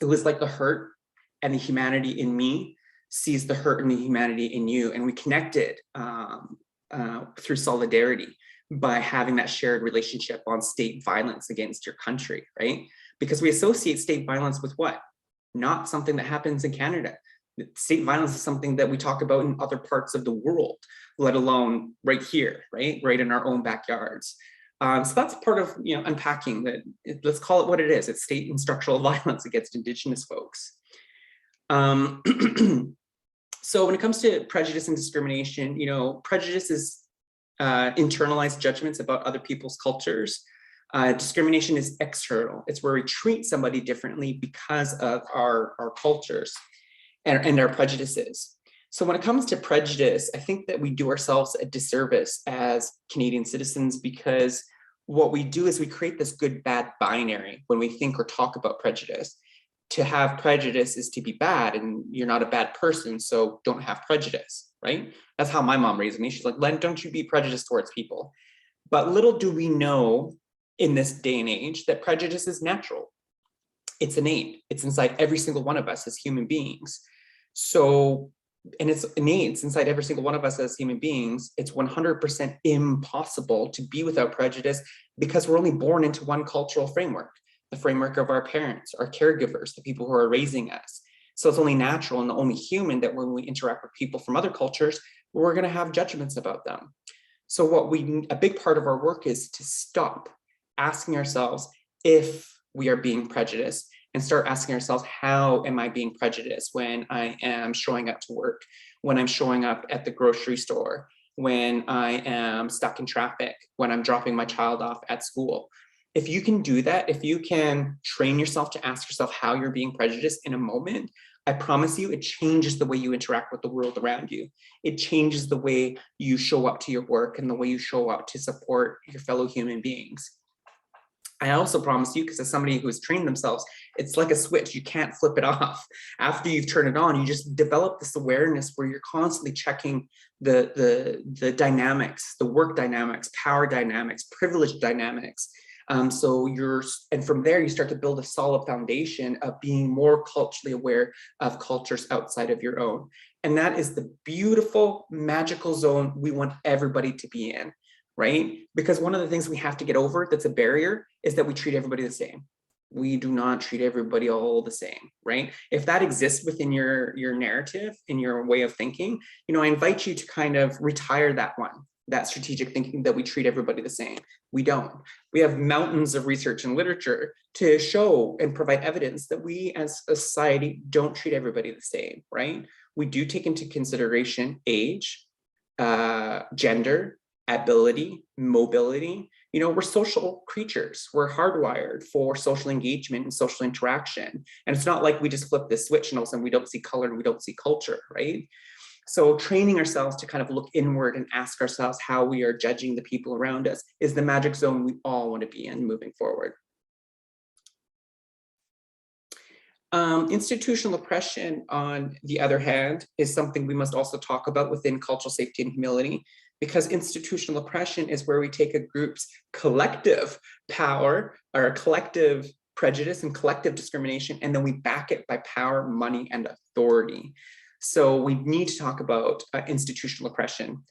it was like the hurt and the humanity in me sees the hurt and the humanity in you. And we connected through solidarity by having that shared relationship on state violence against your country, right? Because we associate state violence with what? Not something that happens in Canada. State violence is something that we talk about in other parts of the world, let alone right here, right? Right in our own backyards. So that's part of unpacking that. Let's call it what it is. It's state and structural violence against Indigenous folks. So when it comes to prejudice and discrimination, prejudice is internalized judgments about other people's cultures. Discrimination is external. It's where we treat somebody differently because of our cultures and our prejudices. So when it comes to prejudice, I think that we do ourselves a disservice as Canadian citizens, because what we do is we create this good bad binary when we think or talk about prejudice. To have prejudice is to be bad, and you're not a bad person, so don't have prejudice, right? That's how my mom raised me. She's like, Len, don't you be prejudiced towards people. But little do we know in this day and age that prejudice is natural. It's innate. It's inside every single one of us as human beings. So, and it's innate, it's inside every single one of us as human beings. It's 100% impossible to be without prejudice, because we're only born into one cultural framework, the framework of our parents, our caregivers, the people who are raising us. So it's only natural and the only human that when we interact with people from other cultures, we're going to have judgments about them. So a big part of our work is to stop asking ourselves if we are being prejudiced, and start asking ourselves, how am I being prejudiced when I am showing up to work, when I'm showing up at the grocery store, when I am stuck in traffic, when I'm dropping my child off at school. If you can do that, if you can train yourself to ask yourself how you're being prejudiced in a moment, I promise you, it changes the way you interact with the world around you. It changes the way you show up to your work and the way you show up to support your fellow human beings. I also promise you, because as somebody who has trained themselves, it's like a switch. You can't flip it off. After you've turned it on, you just develop this awareness where you're constantly checking the dynamics, the work dynamics, power dynamics, privilege dynamics. And from there, you start to build a solid foundation of being more culturally aware of cultures outside of your own. And that is the beautiful, magical zone we want everybody to be in, right? Because one of the things we have to get over that's a barrier is that we treat everybody the same. We do not treat everybody all the same, right? If that exists within your narrative, in your way of thinking, I invite you to kind of retire that strategic thinking that we treat everybody the same. We don't. We have mountains of research and literature to show and provide evidence that we as a society don't treat everybody the same, right? We do take into consideration age, gender, ability, mobility. We're social creatures. We're hardwired for social engagement and social interaction. And it's not like we just flip this switch and all of a sudden we don't see color and we don't see culture, right? So training ourselves to kind of look inward and ask ourselves how we are judging the people around us is the magic zone we all want to be in moving forward. Institutional oppression, on the other hand, is something we must also talk about within cultural safety and humility, because institutional oppression is where we take a group's collective power or collective prejudice and collective discrimination, and then we back it by power, money, and authority. So we need to talk about institutional oppression.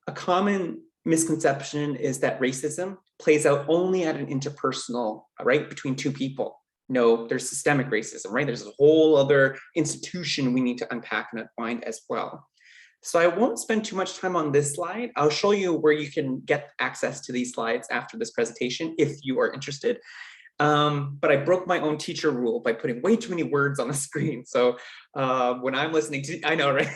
A common misconception is that racism plays out only at an interpersonal, right, between two people. No, there's systemic racism, right? There's a whole other institution we need to unpack and unwind as well. So I won't spend too much time on this slide. I'll show you where you can get access to these slides after this presentation if you are interested. But I broke my own teacher rule by putting way too many words on the screen. So when I'm listening to, I know, right?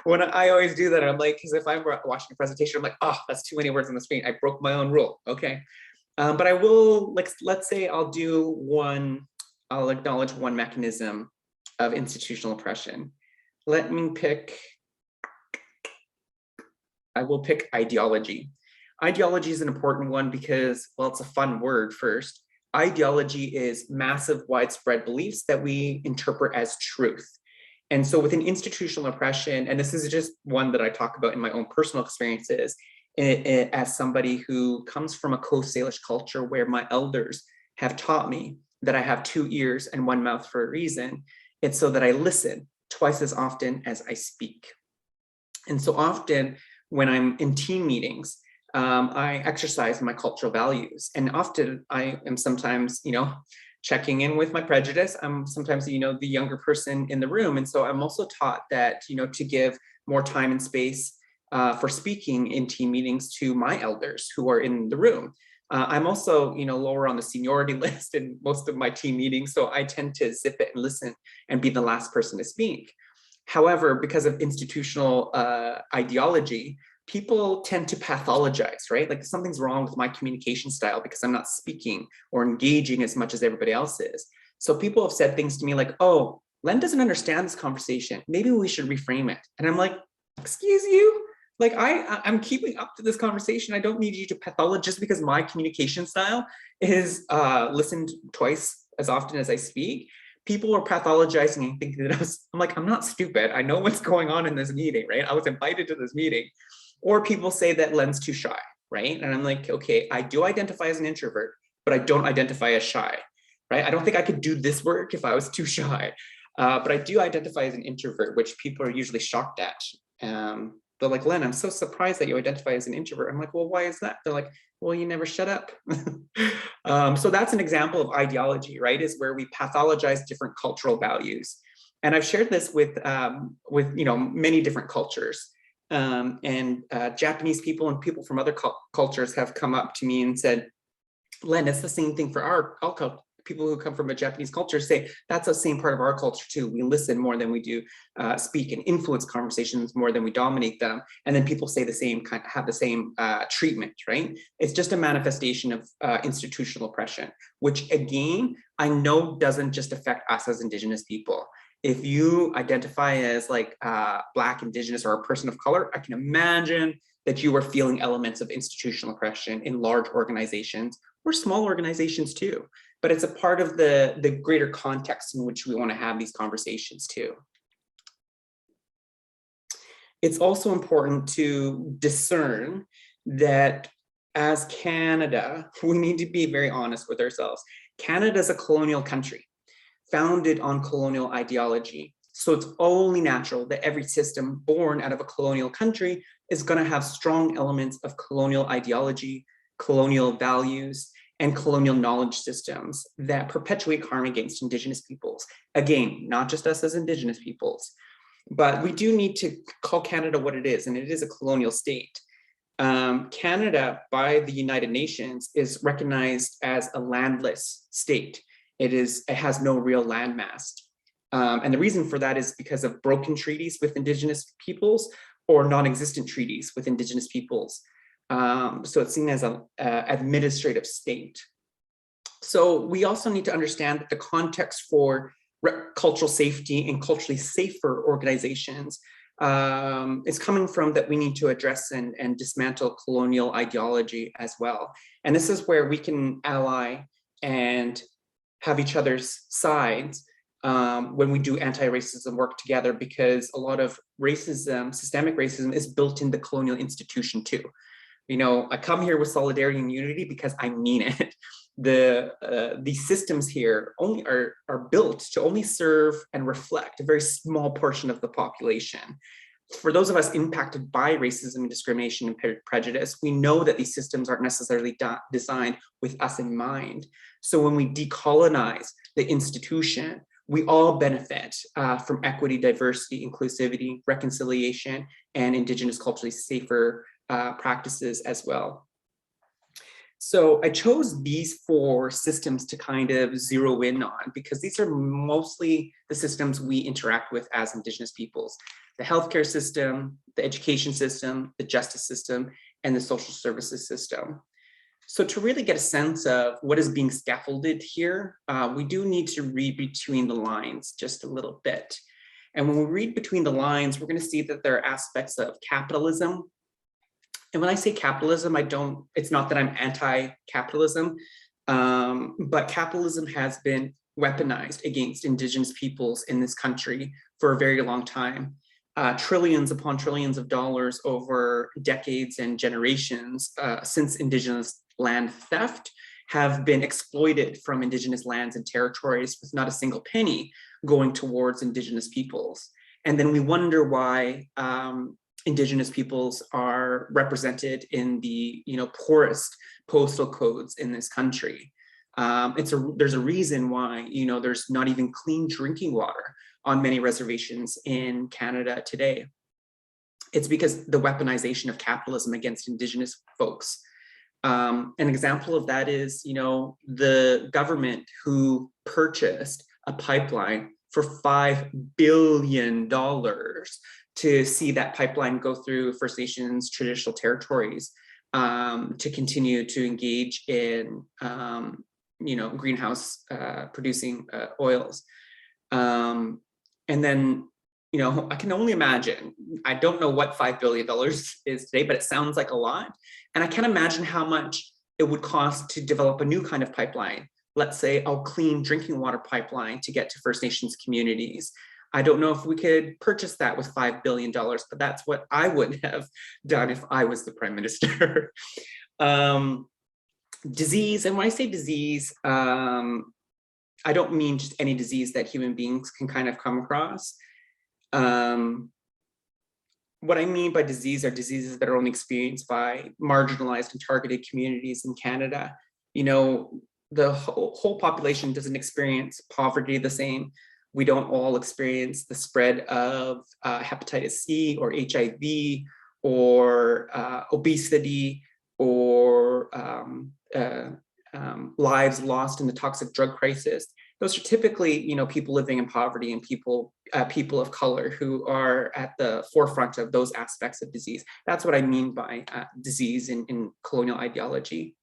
When I always do that, I'm like, because if I'm watching a presentation, I'm like, oh, that's too many words on the screen. I broke my own rule, okay? But I will, let's say I'll acknowledge one mechanism of institutional oppression. I will pick ideology. Ideology is an important one because, well, it's a fun word first. Ideology is massive, widespread beliefs that we interpret as truth. And so within institutional oppression, and this is just one that I talk about in my own personal experiences, as somebody who comes from a Coast Salish culture where my elders have taught me that I have two ears and one mouth for a reason, it's so that I listen twice as often as I speak. And so often when I'm in team meetings, I exercise my cultural values, and often I am sometimes, checking in with my prejudice. I'm sometimes, the younger person in the room. And so I'm also taught that, to give more time and space for speaking in team meetings to my elders who are in the room. I'm also, lower on the seniority list in most of my team meetings. So I tend to zip it and listen and be the last person to speak. However, because of institutional ideology, people tend to pathologize, right? Like something's wrong with my communication style because I'm not speaking or engaging as much as everybody else is. So people have said things to me like, oh, Len doesn't understand this conversation. Maybe we should reframe it. And I'm like, excuse you? Like I'm keeping up to this conversation. I don't need you to pathologize just because my communication style is listened twice as often as I speak. People are pathologizing and thinking that I'm like, I'm not stupid. I know what's going on in this meeting, right? I was invited to this meeting. Or people say that Len's too shy, right? And I'm like, okay, I do identify as an introvert, but I don't identify as shy, right? I don't think I could do this work if I was too shy. But I do identify as an introvert, which people are usually shocked at. They're like, Len, I'm so surprised that you identify as an introvert. I'm like, well, why is that? They're like, well, you never shut up. So that's an example of ideology, right? Is where we pathologize different cultural values. And I've shared this with many different cultures. Japanese people and people from other cultures have come up to me and said, Len, it's the same thing for our culture. People who come from a Japanese culture say that's the same part of our culture too. We listen more than we do speak and influence conversations more than we dominate them. And then people say the same, have the same treatment, right? It's just a manifestation of institutional oppression, which again, I know doesn't just affect us as Indigenous people. If you identify as like Black, Indigenous, or a person of color, I can imagine that you are feeling elements of institutional oppression in large organizations or small organizations too. But it's a part of the greater context in which we want to have these conversations too. It's also important to discern that as Canada, we need to be very honest with ourselves. Canada is a colonial country founded on colonial ideology. So it's only natural that every system born out of a colonial country is going to have strong elements of colonial ideology, colonial values, and colonial knowledge systems that perpetuate harm against Indigenous peoples. Again, not just us as Indigenous peoples, but we do need to call Canada what it is, and it is a colonial state. Canada, by the United Nations, is recognized as a landless state. It has no real landmass. And the reason for that is because of broken treaties with Indigenous peoples or non-existent treaties with Indigenous peoples. So it's seen as an administrative state. So we also need to understand that the context for cultural safety and culturally safer organizations is coming from that we need to address and dismantle colonial ideology as well. And this is where we can ally and have each other's sides when we do anti-racism work together, because a lot of racism, systemic racism, is built in the colonial institution too. You know, I come here with solidarity and unity because I mean it. These systems here only are built to only serve and reflect a very small portion of the population. For those of us impacted by racism and discrimination and prejudice, we know that these systems aren't necessarily designed with us in mind. So when we decolonize the institution, we all benefit from equity, diversity, inclusivity, reconciliation, and Indigenous culturally safer practices as well. So I chose these 4 systems to kind of zero in on, because these are mostly the systems we interact with as Indigenous peoples: the healthcare system, the education system, the justice system, and the social services system. So to really get a sense of what is being scaffolded here, we do need to read between the lines just a little bit. And when we read between the lines, we're going to see that there are aspects of capitalism. And when I say capitalism, it's not that I'm anti-capitalism, but capitalism has been weaponized against Indigenous peoples in this country for a very long time. Trillions upon trillions of dollars over decades and generations since Indigenous land theft have been exploited from Indigenous lands and territories, with not a single penny going towards Indigenous peoples. And then we wonder why Indigenous peoples are represented in the poorest postal codes in this country. There's a reason why there's not even clean drinking water on many reservations in Canada today. It's because the weaponization of capitalism against Indigenous folks. An example of that is the government who purchased a pipeline for $5 billion to see that pipeline go through First Nations traditional territories, to continue to engage in greenhouse producing oils. And then, you know, I can only imagine, I don't know what $5 billion is today, but it sounds like a lot. And I can't imagine how much it would cost to develop a new kind of pipeline. Let's say a clean drinking water pipeline to get to First Nations communities. I don't know if we could purchase that with $5 billion, but that's what I would have done if I was the Prime Minister. Disease, and when I say disease, I don't mean just any disease that human beings can kind of come across. What I mean by disease are diseases that are only experienced by marginalized and targeted communities in Canada. You know, the whole population doesn't experience poverty the same. We don't all experience the spread of hepatitis C or HIV or obesity or lives lost in the toxic drug crisis. Those are typically, you know, people living in poverty and people of color who are at the forefront of those aspects of disease. That's what I mean by disease in colonial ideology.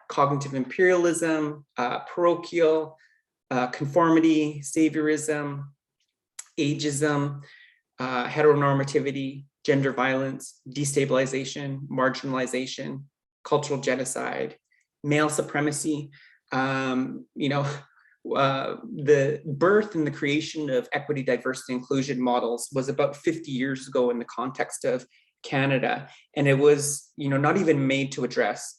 Cognitive imperialism, parochial, conformity, saviorism, ageism, heteronormativity, gender violence, destabilization, marginalization, cultural genocide, male supremacy, you know, the birth and the creation of equity, diversity, inclusion models was about 50 years ago in the context of Canada. And it was, you know, not even made to address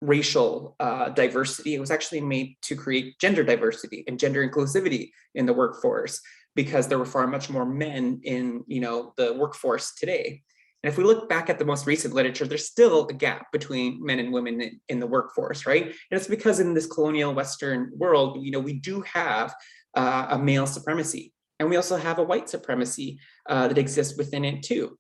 racial diversity. It was actually made to create gender diversity and gender inclusivity in the workforce, because there were far much more men in, you know, the workforce today. And if we look back at the most recent literature, there's still a gap between men and women in the workforce, right? And it's because in this colonial Western world, you know, we do have a male supremacy, and we also have a white supremacy that exists within it too.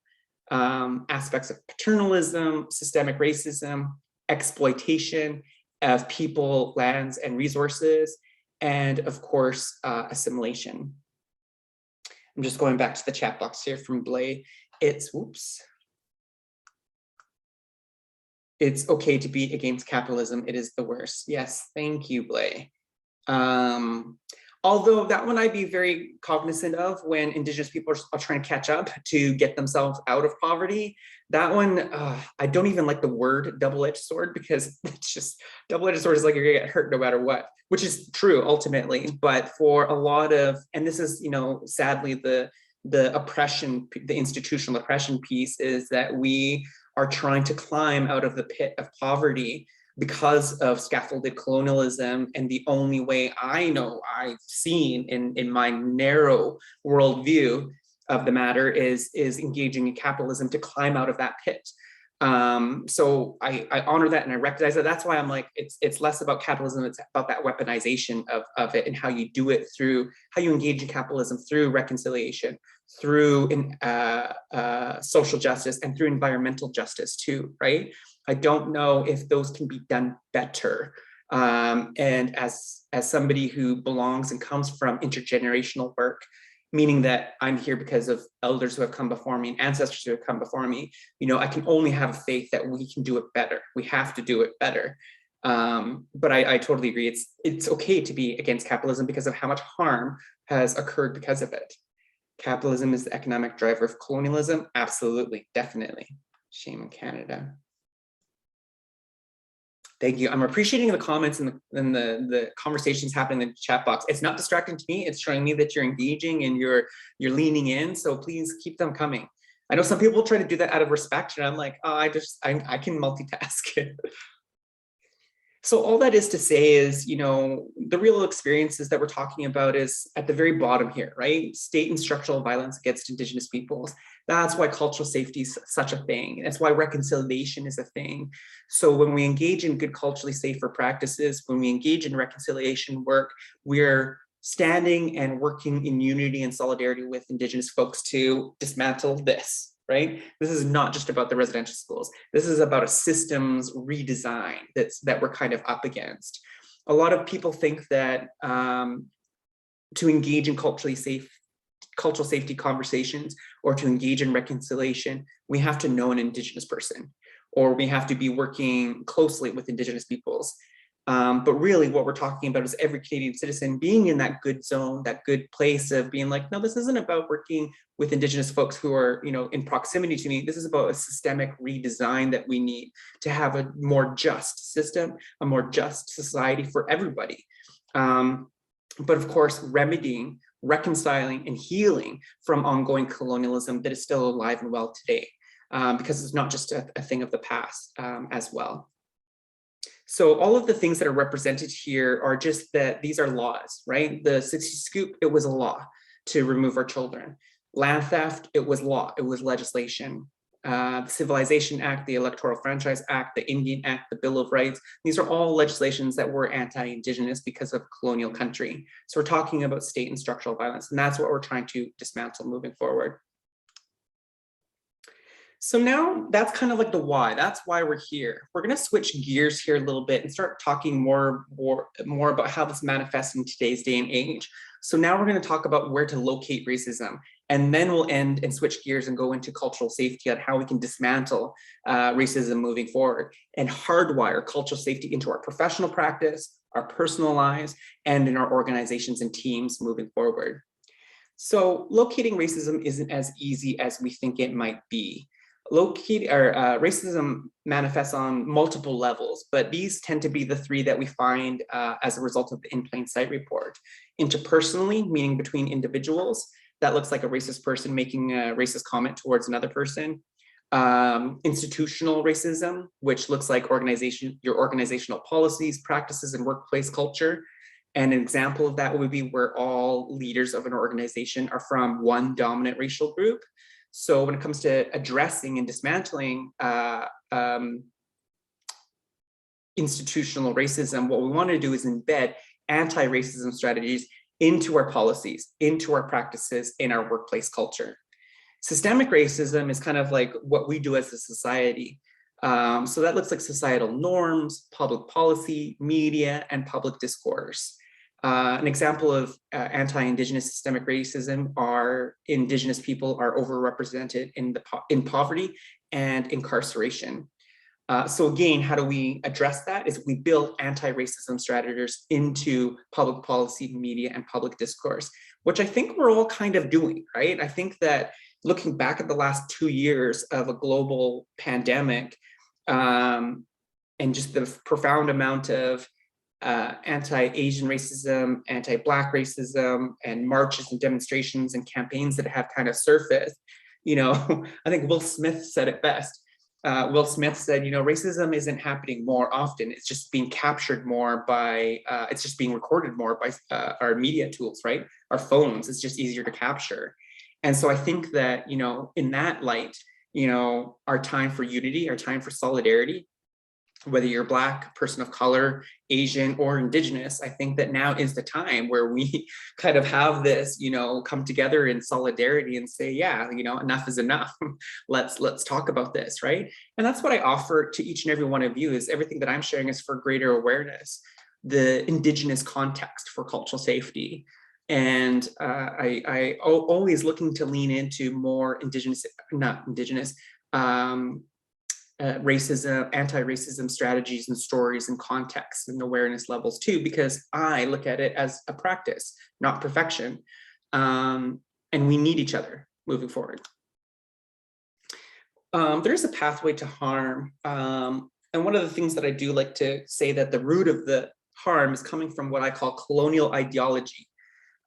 Aspects of paternalism, systemic racism, exploitation of people, lands, and resources, and of course, assimilation. I'm just going back to the chat box here from Blay. It's, whoops. It's okay to be against capitalism. It is the worst. Yes, thank you, Blay. Although that one I'd be very cognizant of when Indigenous people are trying to catch up to get themselves out of poverty. That one, I don't even like the word double-edged sword, because it's just, double-edged sword is like you're gonna get hurt no matter what, which is true ultimately. But for a lot of, and this is, you know, sadly the oppression, the institutional oppression piece, is that we are trying to climb out of the pit of poverty because of scaffolded colonialism. And the only way I know I've seen in my narrow worldview of the matter is engaging in capitalism to climb out of that pit. So I honor that and I recognize that. That's why I'm like, it's less about capitalism, it's about that weaponization of it, and how you do it through, how you engage in capitalism through reconciliation, through social justice, and through environmental justice too, right? I don't know if those can be done better. And as somebody who belongs and comes from intergenerational work, meaning that I'm here because of elders who have come before me and ancestors who have come before me, you know, I can only have faith that we can do it better. We have to do it better. But I totally agree. It's okay to be against capitalism because of how much harm has occurred because of it. Capitalism is the economic driver of colonialism. Absolutely, definitely. Shame in Canada. Thank you. I'm appreciating the comments and the conversations happening in the chat box. It's not distracting to me. It's showing me that you're engaging and you're leaning in. So please keep them coming. I know some people try to do that out of respect, and I'm like, oh, I can multitask. So all that is to say is, you know, the real experiences that we're talking about is at the very bottom here, right? State and structural violence against Indigenous peoples. That's why cultural safety is such a thing. That's why reconciliation is a thing. So when we engage in good culturally safer practices, when we engage in reconciliation work, we're standing and working in unity and solidarity with Indigenous folks to dismantle this. Right? This is not just about the residential schools. This is about a systems redesign that we're kind of up against. A lot of people think that to engage in cultural safety conversations or to engage in reconciliation, we have to know an Indigenous person, or we have to be working closely with Indigenous peoples. But really what we're talking about is every Canadian citizen being in that good zone, that good place of being like, no, this isn't about working with Indigenous folks who are, in proximity to me. This is about a systemic redesign that we need to have a more just system, a more just society for everybody. But of course, remedying, reconciling, and healing from ongoing colonialism that is still alive and well today, because it's not just a thing of the past as well. So all of the things that are represented here are just that these are laws, right? The 60 scoop, it was a law to remove our children. Land theft, it was law, it was legislation. The Civilization Act, the Electoral Franchise Act, the Indian Act, the Bill of Rights, these are all legislations that were anti-Indigenous because of colonial country. So we're talking about state and structural violence, and that's what we're trying to dismantle moving forward. So now that's kind of like the why. That's why we're here. We're going to switch gears here a little bit and start talking more about how this manifests in today's day and age. So now we're going to talk about where to locate racism, and then we'll end and switch gears and go into cultural safety and how we can dismantle racism moving forward and hardwire cultural safety into our professional practice, our personal lives, and in our organizations and teams moving forward. So locating racism isn't as easy as we think it might be. Racism manifests on multiple levels, but these tend to be the three that we find as a result of the In Plain Sight report. Interpersonally, meaning between individuals, that looks like a racist person making a racist comment towards another person. Institutional racism, which looks like your organizational policies, practices, and workplace culture. And an example of that would be where all leaders of an organization are from one dominant racial group. So when it comes to addressing and dismantling institutional racism, what we want to do is embed anti-racism strategies into our policies, into our practices, in our workplace culture. Systemic racism is kind of like what we do as a society. So that looks like societal norms, public policy, media, and public discourse. An example of anti-Indigenous systemic racism are Indigenous people are overrepresented in poverty and incarceration. So again, how do we address that? Is we build anti-racism strategies into public policy, media, and public discourse, which I think we're all kind of doing, right? I think that looking back at the last 2 years of a global pandemic and just the profound amount of anti-Asian racism, anti-Black racism, and marches and demonstrations and campaigns that have kind of surfaced, I think Will Smith said it best. Will Smith said, racism isn't happening more often. It's just being captured more by, it's just being recorded more by our media tools, right? Our phones, it's just easier to capture. And so I think that, in that light, our time for unity, our time for solidarity, whether you're Black, person of color, Asian, or Indigenous, I think that now is the time where we kind of have this, come together in solidarity and say, yeah, enough is enough. Let's talk about this, right? And that's what I offer to each and every one of you, is everything that I'm sharing is for greater awareness, the Indigenous context for cultural safety. And I always looking to lean into more racism, anti-racism strategies and stories and contexts and awareness levels too, because I look at it as a practice, not perfection. And we need each other moving forward. There is a pathway to harm. And one of the things that I do like to say that the root of the harm is coming from what I call colonial ideology.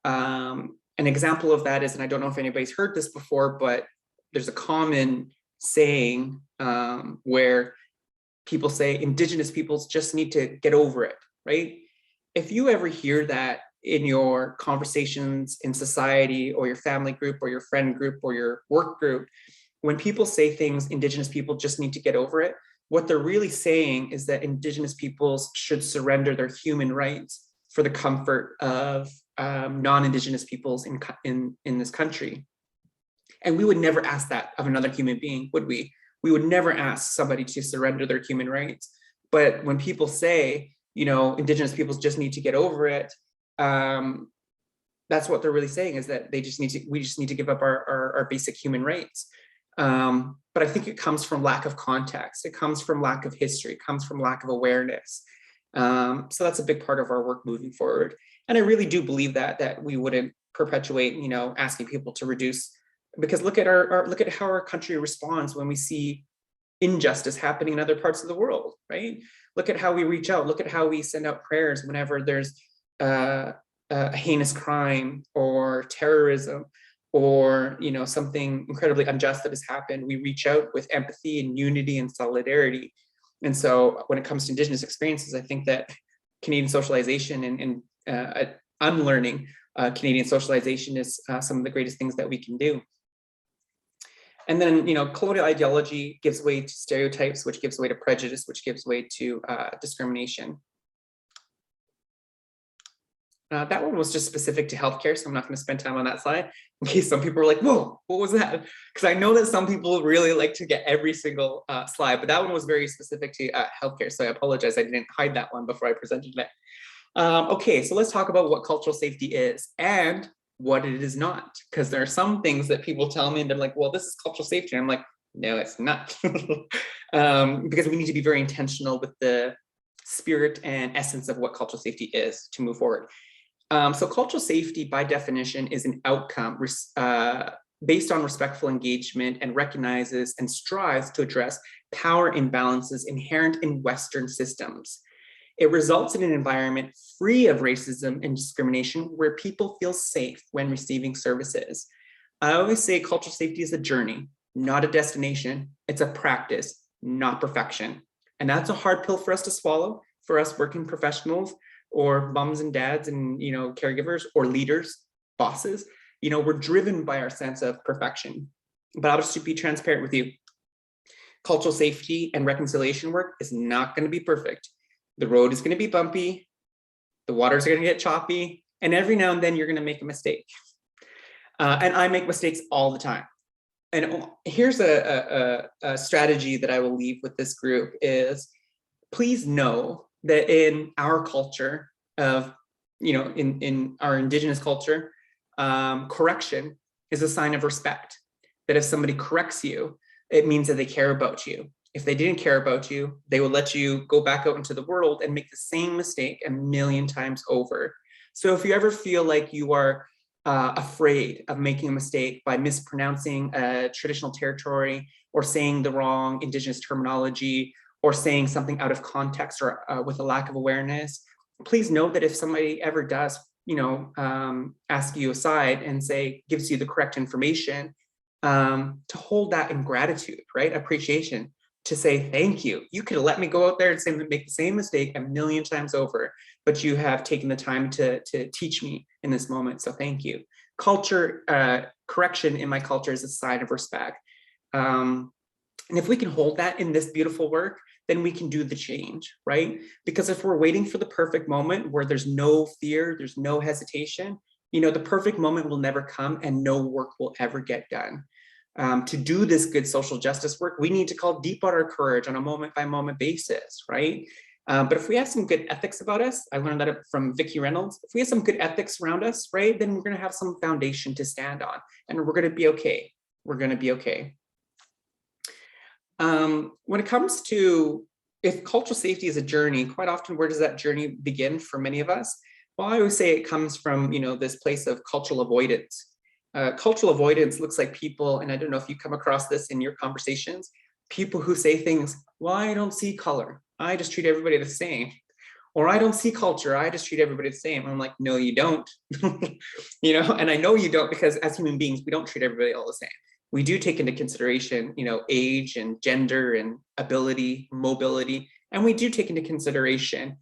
An example of that is, and I don't know if anybody's heard this before, but there's a common saying where people say Indigenous peoples just need to get over it, right? If you ever hear that in your conversations in society or your family group or your friend group or your work group, when people say things, Indigenous people just need to get over it, what they're really saying is that Indigenous peoples should surrender their human rights for the comfort of non-Indigenous peoples in this country. And we would never ask that of another human being, would we? We would never ask somebody to surrender their human rights. But when people say, Indigenous peoples just need to get over it, that's what they're really saying, is that we just need to give up our basic human rights. But I think it comes from lack of context. It comes from lack of history. It comes from lack of awareness. So that's a big part of our work moving forward. And I really do believe that we wouldn't perpetuate, asking people to reduce, because look at look at how our country responds when we see injustice happening in other parts of the world, right? Look at how we reach out. Look at how we send out prayers whenever there's a heinous crime or terrorism or something incredibly unjust that has happened. We reach out with empathy and unity and solidarity. And so when it comes to Indigenous experiences, I think that Canadian socialization and unlearning Canadian socialization is some of the greatest things that we can do. And then, colonial ideology gives way to stereotypes, which gives way to prejudice, which gives way to discrimination. That one was just specific to healthcare, so I'm not going to spend time on that slide in case some people are like, whoa, what was that? Because I know that some people really like to get every single slide, but that one was very specific to healthcare, so I apologize, I didn't hide that one before I presented it. Okay, so let's talk about what cultural safety is and what it is not, because there are some things that people tell me and they're like, well, this is cultural safety. And I'm like, no, it's not. Because we need to be very intentional with the spirit and essence of what cultural safety is to move forward. So cultural safety by definition is an outcome based on respectful engagement and recognizes and strives to address power imbalances inherent in Western systems. It results in an environment free of racism and discrimination where people feel safe when receiving services. I always say cultural safety is a journey, not a destination. It's a practice, not perfection. And that's a hard pill for us to swallow, for us working professionals or moms and dads and caregivers or leaders, bosses. We're driven by our sense of perfection. But I'll just be transparent with you. Cultural safety and reconciliation work is not going to be perfect. The road is going to be bumpy, the waters are going to get choppy, and every now and then you're going to make a mistake. And I make mistakes all the time. And here's a strategy that I will leave with this group is, please know that in our culture of, in our Indigenous culture, correction is a sign of respect. That if somebody corrects you, it means that they care about you. If they didn't care about you, they would let you go back out into the world and make the same mistake a million times over. So if you ever feel like you are afraid of making a mistake by mispronouncing a traditional territory or saying the wrong Indigenous terminology or saying something out of context or with a lack of awareness, please know that if somebody ever does, ask you aside and gives you the correct information, to hold that in gratitude, right? Appreciation. To say, thank you. You could have let me go out there and make the same mistake a million times over, but you have taken the time to teach me in this moment. So thank you. Culture, correction in my culture is a sign of respect. And if we can hold that in this beautiful work, then we can do the change, right? Because if we're waiting for the perfect moment where there's no fear, there's no hesitation, the perfect moment will never come and no work will ever get done. To do this good social justice work, we need to call deep on our courage on a moment by moment basis, right? But if we have some good ethics about us, I learned that from Vicki Reynolds, if we have some good ethics around us, right, then we're going to have some foundation to stand on and we're going to be okay. We're going to be okay. When it comes to if cultural safety is a journey, quite often, where does that journey begin for many of us? Well, I always say it comes from, this place of cultural avoidance. Cultural avoidance looks like people, and I don't know if you come across this in your conversations, people who say things, well, I don't see color. I just treat everybody the same. Or I don't see culture. I just treat everybody the same. I'm like, no, you don't. And I know you don't, because as human beings, we don't treat everybody all the same. We do take into consideration, age and gender and ability, mobility, and we do take into consideration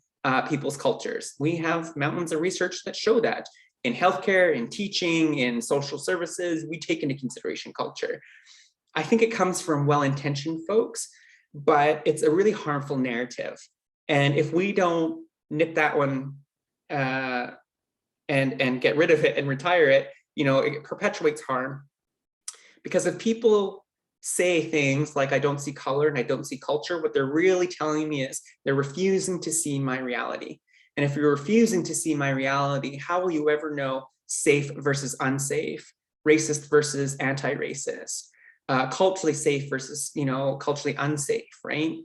people's cultures. We have mountains of research that show that. In healthcare, in teaching, in social services, we take into consideration culture. I think it comes from well-intentioned folks, but it's a really harmful narrative. And if we don't nip that one and get rid of it and retire it, it perpetuates harm. Because if people say things like, I don't see color and I don't see culture, what they're really telling me is they're refusing to see my reality. And if you're refusing to see my reality, how will you ever know safe versus unsafe, racist versus anti-racist, culturally safe versus, culturally unsafe, right?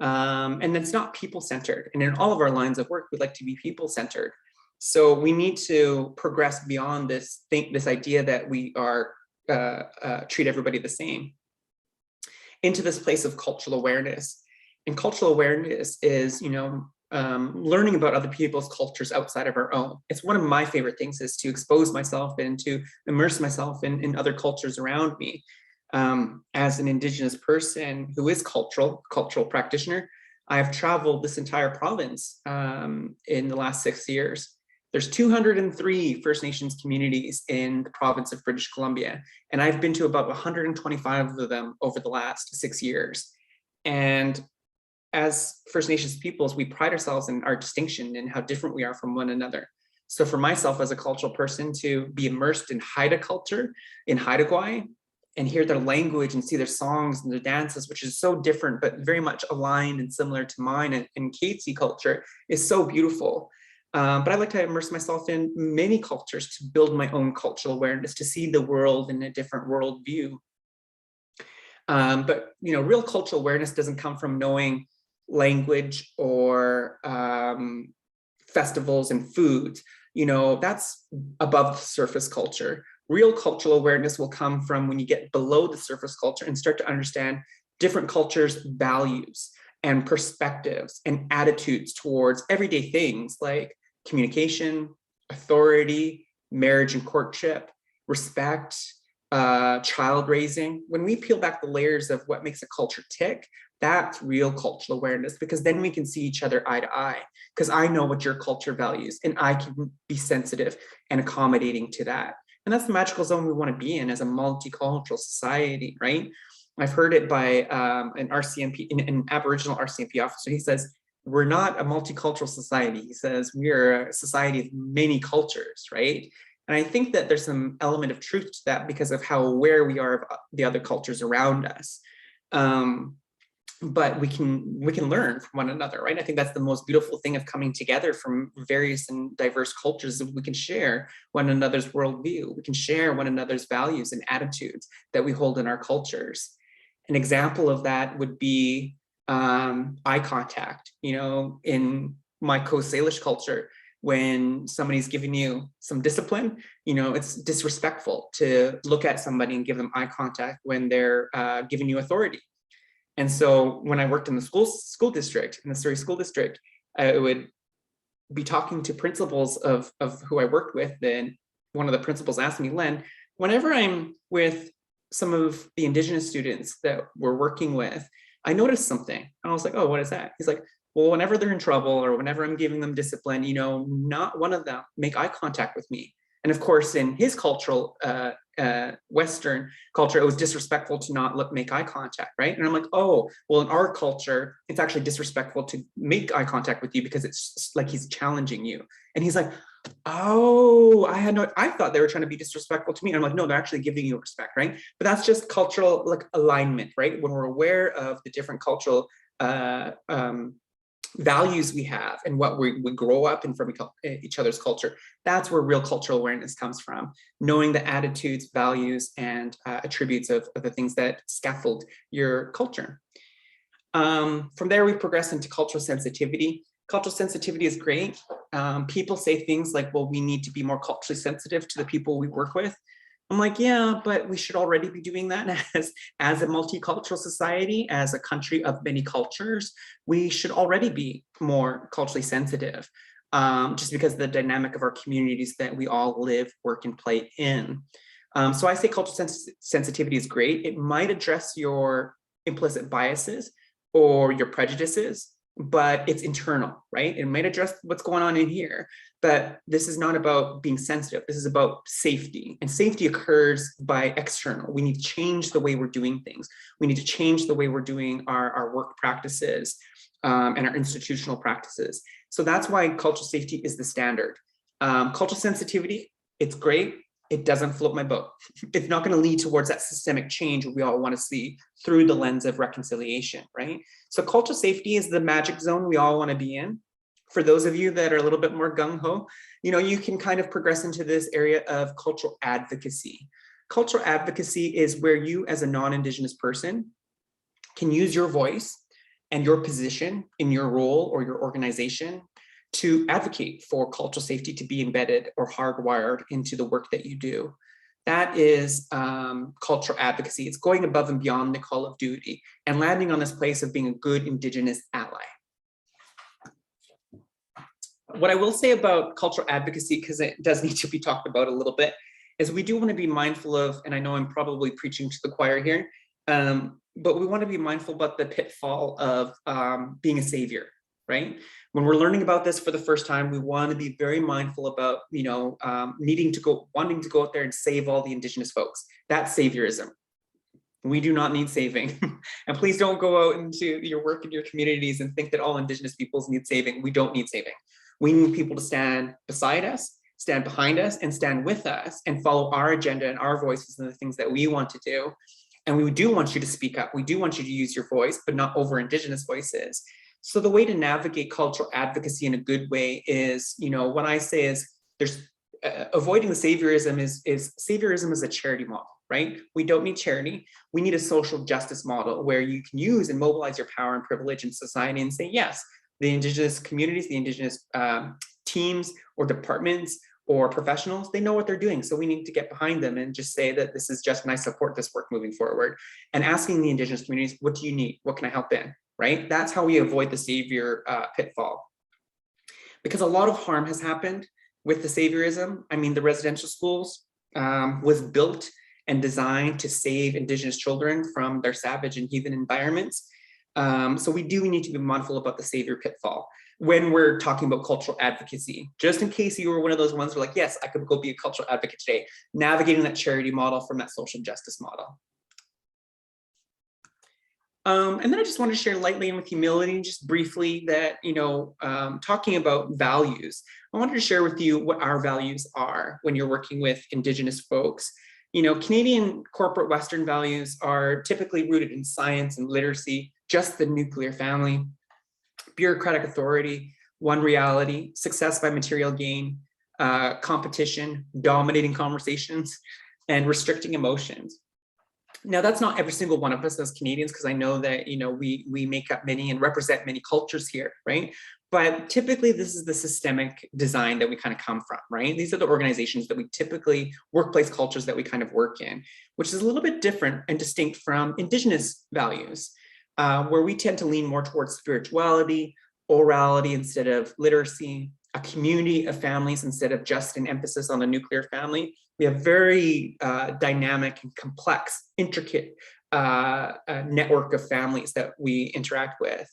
And that's not people-centered. And in all of our lines of work, we'd like to be people-centered. So we need to progress beyond this idea that we are treat everybody the same, into this place of cultural awareness. And cultural awareness is, learning about other people's cultures outside of our own. It's one of my favorite things, is to expose myself and to immerse myself in other cultures around me. As an Indigenous person who is cultural practitioner, I've traveled this entire province in the last 6 years. There's 203 First Nations communities in the province of British Columbia, and I've been to about 125 of them over the last 6 years. And as First Nations peoples, we pride ourselves in our distinction and how different we are from one another. So for myself as a cultural person to be immersed in Haida culture, in Haida Gwaii, and hear their language and see their songs and their dances, which is so different, but very much aligned and similar to mine and Katesy culture, is so beautiful. But I like to immerse myself in many cultures to build my own cultural awareness, to see the world in a different worldview. But real cultural awareness doesn't come from knowing language or festivals and foods. That's above the surface culture. Real cultural awareness will come from when you get below the surface culture and start to understand different cultures' values and perspectives and attitudes towards everyday things like communication, authority, marriage and courtship, respect, child raising. When we peel back the layers of what makes a culture tick, that's real cultural awareness, because then we can see each other eye to eye, because I know what your culture values and I can be sensitive and accommodating to that. And that's the magical zone we want to be in as a multicultural society, right? I've heard it by an RCMP, an Aboriginal RCMP officer. He says, we're not a multicultural society. He says, we're a society of many cultures, right? And I think that there's some element of truth to that because of how aware we are of the other cultures around us. But we can learn from one another, right? I think that's the most beautiful thing of coming together from various and diverse cultures. We can share one another's worldview. We can share one another's values and attitudes that we hold in our cultures. An example of that would be eye contact. In my Coast Salish culture, when somebody's giving you some discipline, it's disrespectful to look at somebody and give them eye contact when they're giving you authority. And so when I worked in the school district, in the Surrey School District, I would be talking to principals of who I worked with. Then one of the principals asked me, Len, whenever I'm with some of the Indigenous students that we're working with, I noticed something. And I was like, oh, what is that? He's like, well, whenever they're in trouble or whenever I'm giving them discipline, not one of them make eye contact with me. And of course, in his cultural, Western culture, it was disrespectful to not make eye contact, right? And I'm like, oh, well, in our culture, it's actually disrespectful to make eye contact with you because it's like he's challenging you. And he's like, oh, I thought they were trying to be disrespectful to me. And I'm like, no, they're actually giving you respect, right? But that's just cultural alignment, right? When we're aware of the different cultural values we have and what we grow up in from each other's culture, that's where real cultural awareness comes from. Knowing the attitudes, values, and attributes of the things that scaffold your culture. From there, we progress into cultural sensitivity. Cultural sensitivity is great. People say things like, well, we need to be more culturally sensitive to the people we work with. I'm like, yeah, but we should already be doing that as a multicultural society, as a country of many cultures. We should already be more culturally sensitive, just because of the dynamic of our communities that we all live, work, and play in. So I say cultural sensitivity is great. It might address your implicit biases or your prejudices, but it's internal, right? It might address what's going on in here, but this is not about being sensitive. This is about safety, and safety occurs by external. We need to change the way we're doing things. We need to change the way we're doing our work practices and our institutional practices. So that's why cultural safety is the standard. Cultural sensitivity, it's great. It doesn't float my boat. It's not going to lead towards that systemic change we all want to see through the lens of reconciliation, right? So cultural safety is the magic zone we all want to be in. For those of you that are a little bit more gung-ho, you can kind of progress into this area of cultural advocacy. Cultural advocacy is where you as a non-Indigenous person can use your voice and your position in your role or your organization to advocate for cultural safety to be embedded or hardwired into the work that you do. That is cultural advocacy. It's going above and beyond the call of duty and landing on this place of being a good Indigenous ally. What I will say about cultural advocacy, because it does need to be talked about a little bit, is we do want to be mindful of, and I know I'm probably preaching to the choir here, but we want to be mindful about the pitfall of being a savior, right? When we're learning about this for the first time, we want to be very mindful about, wanting to go out there and save all the Indigenous folks. That's saviorism. We do not need saving. And please don't go out into your work in your communities and think that all Indigenous peoples need saving. We don't need saving. We need people to stand beside us, stand behind us, and stand with us and follow our agenda and our voices and the things that we want to do. And we do want you to speak up. We do want you to use your voice, but not over Indigenous voices. So the way to navigate cultural advocacy in a good way is, what I say is there's avoiding the saviorism is saviorism is a charity model, right? We don't need charity. We need a social justice model where you can use and mobilize your power and privilege in society and say, yes, the Indigenous communities, the Indigenous teams or departments or professionals, they know what they're doing. So we need to get behind them and just say that this is just, and I support this work moving forward. And asking the Indigenous communities, what do you need? What can I help in? Right? That's how we avoid the savior pitfall. Because a lot of harm has happened with the saviorism. I mean, the residential schools was built and designed to save Indigenous children from their savage and heathen environments. So we do need to be mindful about the savior pitfall when we're talking about cultural advocacy. Just in case you were one of those ones who are like, yes, I could go be a cultural advocate today, navigating that charity model from that social justice model. And then I just want to share lightly and with humility, just briefly, that, talking about values, I wanted to share with you what our values are when you're working with Indigenous folks. Canadian corporate Western values are typically rooted in science and literacy, just the nuclear family, bureaucratic authority, one reality, success by material gain, competition, dominating conversations, and restricting emotions. Now, that's not every single one of us as Canadians, because I know that, we make up many and represent many cultures here, right? But typically, this is the systemic design that we kind of come from, right? These are the organizations that we typically, workplace cultures that we kind of work in, which is a little bit different and distinct from Indigenous values, where we tend to lean more towards spirituality, orality instead of literacy, a community of families instead of just an emphasis on the nuclear family. We have very dynamic and complex, intricate network of families that we interact with.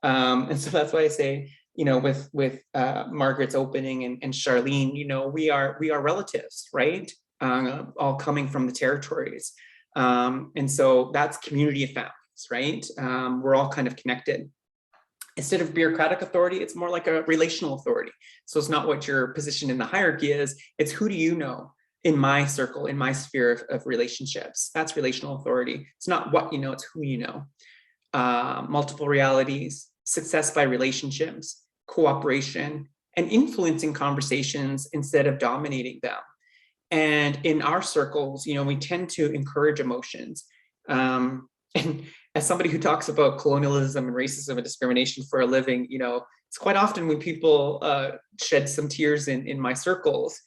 And so that's why I say, with Margaret's opening and Charlene, we are relatives, right? All coming from the territories. And so that's community of families, right? We're all kind of connected. Instead of bureaucratic authority, it's more like a relational authority. So it's not what your position in the hierarchy is, it's who do you know in my circle, in my sphere of relationships. That's relational authority. It's not what you know, it's who you know. Multiple realities, success by relationships, cooperation, and influencing conversations instead of dominating them. And in our circles, we tend to encourage emotions. And as somebody who talks about colonialism and racism and discrimination for a living, it's quite often when people shed some tears in my circles,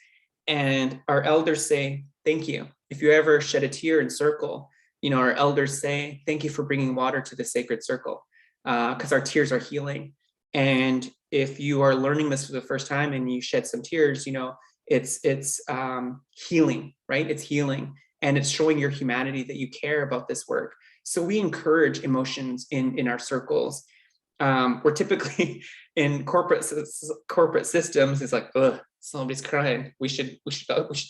and our elders say, thank you. If you ever shed a tear in circle, our elders say, thank you for bringing water to the sacred circle, because our tears are healing. And if you are learning this for the first time and you shed some tears, it's healing, right? It's healing. And it's showing your humanity that you care about this work. So we encourage emotions in our circles. We're typically in corporate systems, it's like, ugh, somebody's crying. We should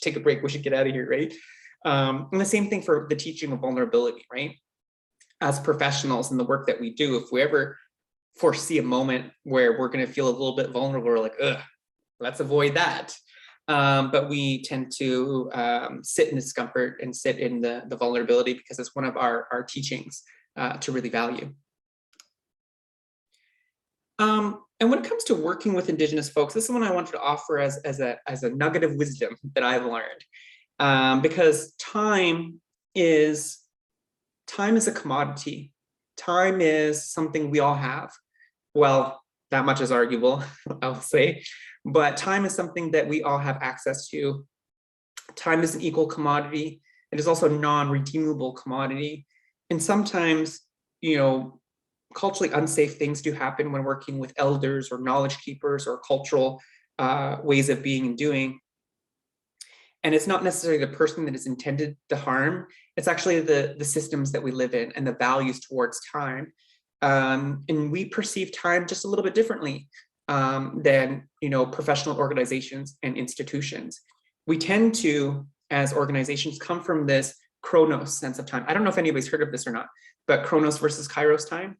take a break. We should get out of here, right? And the same thing for the teaching of vulnerability, right? As professionals in the work that we do, if we ever foresee a moment where we're going to feel a little bit vulnerable, we're like, ugh, let's avoid that. But we tend to sit in discomfort and sit in the vulnerability because it's one of our teachings to really value. And when it comes to working with Indigenous folks, this is one I wanted to offer as a nugget of wisdom that I've learned, because time is a commodity, time is something we all have. Well, that much is arguable, I'll say, but time is something that we all have access to. Time is an equal commodity. It is also a non-redeemable commodity. And sometimes, culturally unsafe things do happen when working with elders or knowledge keepers or cultural ways of being and doing. And it's not necessarily the person that is intended to harm. It's actually the systems that we live in and the values towards time. And we perceive time just a little bit differently than professional organizations and institutions. We tend to, as organizations, come from this chronos sense of time. I don't know if anybody's heard of this or not, but chronos versus kairos time.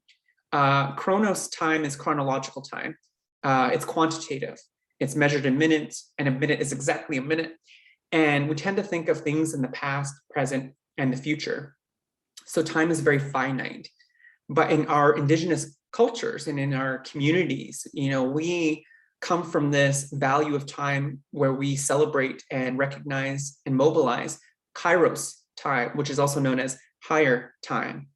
Chronos time is chronological time. It's quantitative. It's measured in minutes, and a minute is exactly a minute. And we tend to think of things in the past, present, and the future. So time is very finite. But in our Indigenous cultures and in our communities, we come from this value of time where we celebrate and recognize and mobilize kairos time, which is also known as higher time.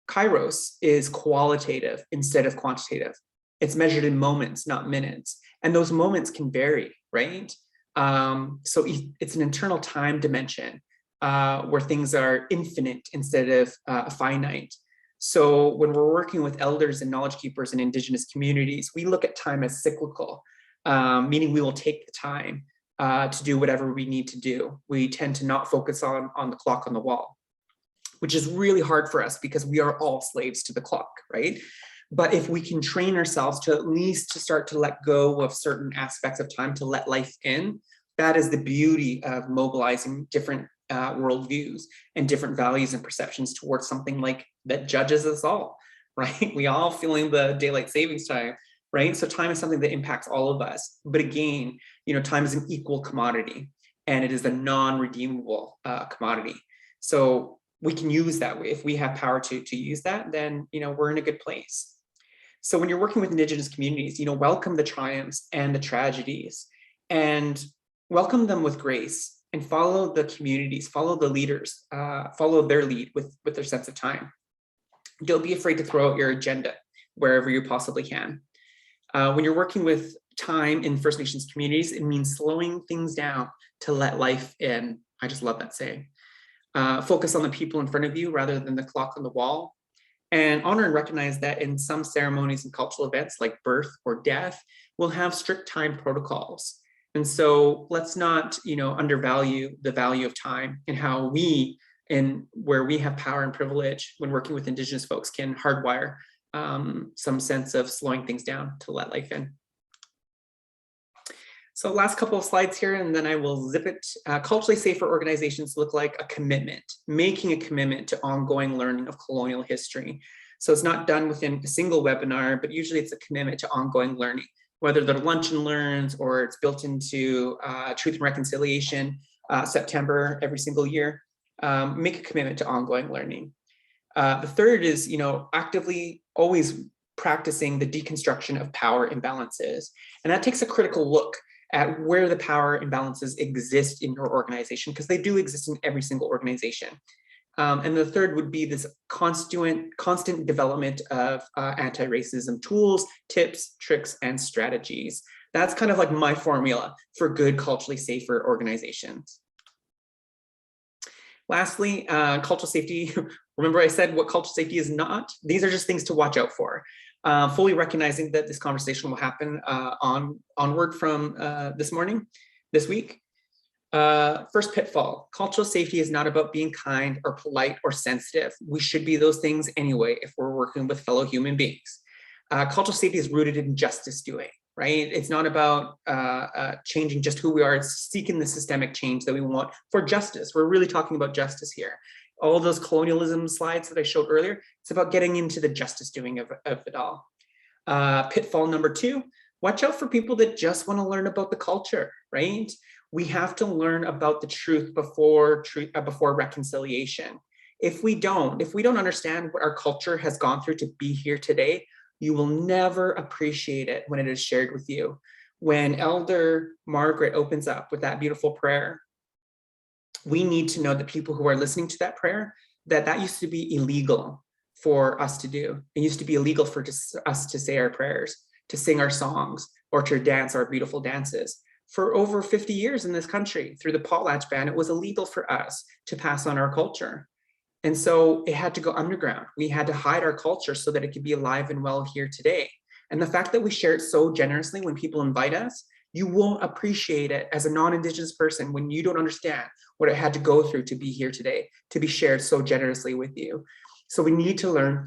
Kairos is qualitative instead of quantitative. It's measured in moments, not minutes. And those moments can vary, right? So it's an internal time dimension where things are infinite instead of finite. So when we're working with elders and knowledge keepers in Indigenous communities, we look at time as cyclical, meaning we will take the time to do whatever we need to do. We tend to not focus on the clock on the wall, which is really hard for us because we are all slaves to the clock, right? But if we can train ourselves to at least to start to let go of certain aspects of time to let life in, that is the beauty of mobilizing different worldviews and different values and perceptions towards something like that judges us all, right? We all feeling the daylight savings time, right? So time is something that impacts all of us. But again, time is an equal commodity and it is a non-redeemable commodity. So we can use that way. If we have power to use that, then we're in a good place. So when you're working with Indigenous communities, welcome the triumphs and the tragedies and welcome them with grace and follow the communities, follow the leaders, follow their lead with their sense of time. Don't be afraid to throw out your agenda wherever you possibly can. When you're working with time in First Nations communities, it means slowing things down to let life in. I just love that saying. Focus on the people in front of you rather than the clock on the wall. And honor and recognize that in some ceremonies and cultural events like birth or death, we'll have strict time protocols. And so let's not, undervalue the value of time and how we, and where we have power and privilege when working with Indigenous folks, can hardwire some sense of slowing things down to let life in. So last couple of slides here, and then I will zip it. Culturally safer organizations look like a commitment, making a commitment to ongoing learning of colonial history. So it's not done within a single webinar, but usually it's a commitment to ongoing learning, whether they're lunch and learns or it's built into Truth and Reconciliation, September every single year. Make a commitment to ongoing learning. The third is, actively always practicing the deconstruction of power imbalances. And that takes a critical look at where the power imbalances exist in your organization, because they do exist in every single organization. And the third would be this constant development of anti-racism tools, tips, tricks, and strategies. That's kind of like my formula for good culturally safer organizations. Lastly, cultural safety. Remember I said what cultural safety is not? These are just things to watch out for. Fully recognizing that this conversation will happen onward from this week. First pitfall, cultural safety is not about being kind or polite or sensitive. We should be those things anyway if we're working with fellow human beings. Cultural safety is rooted in justice doing, right? It's not about changing just who we are, it's seeking the systemic change that we want for justice. We're really talking about justice here. All those colonialism slides that I showed earlier, it's about getting into the justice doing of it all. Pitfall number 2, watch out for people that just want to learn about the culture, right? We have to learn about the truth before reconciliation. If we don't understand what our culture has gone through to be here today, you will never appreciate it when it is shared with you. When Elder Margaret opens up with that beautiful prayer, we need to know that people who are listening to that prayer, that used to be illegal for us to do. It used to be illegal for us to say our prayers, to sing our songs, or to dance our beautiful dances. For over 50 years in this country, through the potlatch ban, it was illegal for us to pass on our culture. And so it had to go underground. We had to hide our culture so that it could be alive and well here today. And the fact that we share it so generously when people invite us, you won't appreciate it as a non-Indigenous person when you don't understand what it had to go through to be here today, to be shared so generously with you. So we need to learn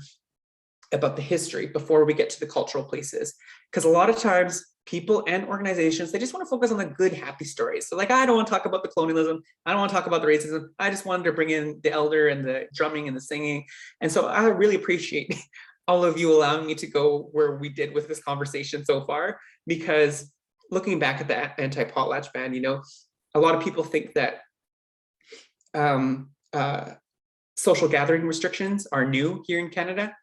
about the history before we get to the cultural places. Because a lot of times people and organizations, they just want to focus on the good, happy stories. So like, I don't want to talk about the colonialism. I don't want to talk about the racism. I just wanted to bring in the elder and the drumming and the singing. And so I really appreciate all of you allowing me to go where we did with this conversation so far, because looking back at the anti-potlatch ban, you know, a lot of people think that social gathering restrictions are new here in Canada.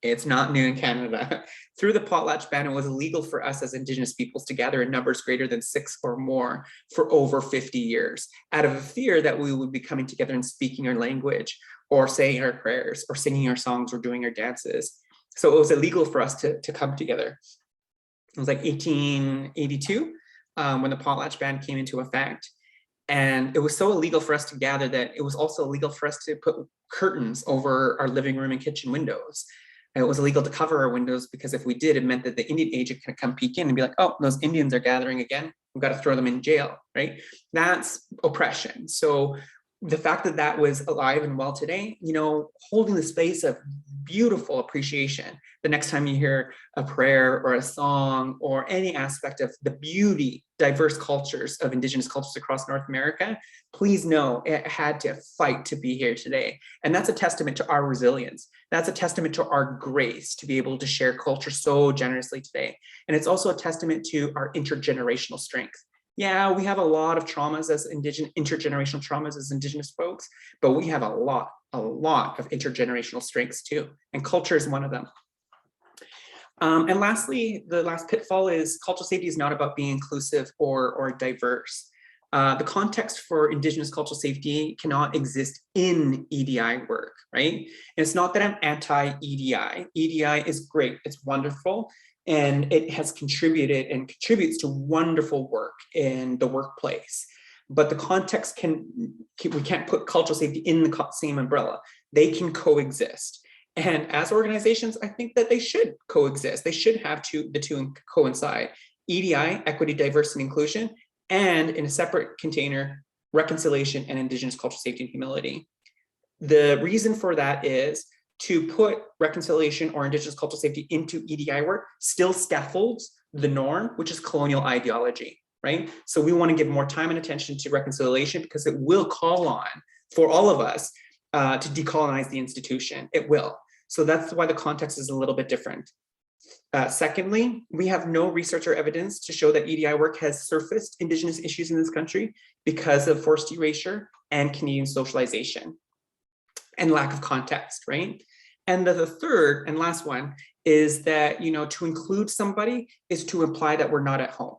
It's not new in Canada. Through the potlatch ban, it was illegal for us as Indigenous peoples to gather in numbers greater than 6 or more for over 50 years, out of a fear that we would be coming together and speaking our language, or saying our prayers, or singing our songs, or doing our dances. So it was illegal for us to come together. It was like 1882 when the potlatch ban came into effect. And it was so illegal for us to gather that it was also illegal for us to put curtains over our living room and kitchen windows. And it was illegal to cover our windows, because if we did, it meant that the Indian agent could come peek in and be like, oh, those Indians are gathering again. We've got to throw them in jail, right? That's oppression. So the fact that that was alive and well today, you know, holding the space of beautiful appreciation. The next time you hear a prayer or a song or any aspect of the beauty, diverse cultures of Indigenous cultures across North America, please know it had to fight to be here today. And that's a testament to our resilience. That's a testament to our grace to be able to share culture so generously today. And it's also a testament to our intergenerational strength. Yeah, we have a lot of traumas as intergenerational traumas as Indigenous folks, but we have a lot of intergenerational strengths too. And culture is one of them. And lastly, the last pitfall is cultural safety is not about being inclusive or diverse. The context for Indigenous cultural safety cannot exist in EDI work, right? And it's not that I'm anti-EDI. EDI is great, it's wonderful, and it has contributed and contributes to wonderful work in the workplace. But the context we can't put cultural safety in the same umbrella. They can coexist. And as organizations, I think that they should coexist. They should have the two coincide. EDI, equity, diversity, and inclusion, and in a separate container, reconciliation and Indigenous cultural safety and humility. The reason for that is to put reconciliation or Indigenous cultural safety into EDI work still scaffolds the norm, which is colonial ideology, right? So we want to give more time and attention to reconciliation because it will call on, for all of us, to decolonize the institution. It will. So that's why the context is a little bit different. Secondly, we have no research or evidence to show that EDI work has surfaced Indigenous issues in this country because of forced erasure and Canadian socialization and lack of context, right? And the third and last one is that, you know, to include somebody is to imply that we're not at home.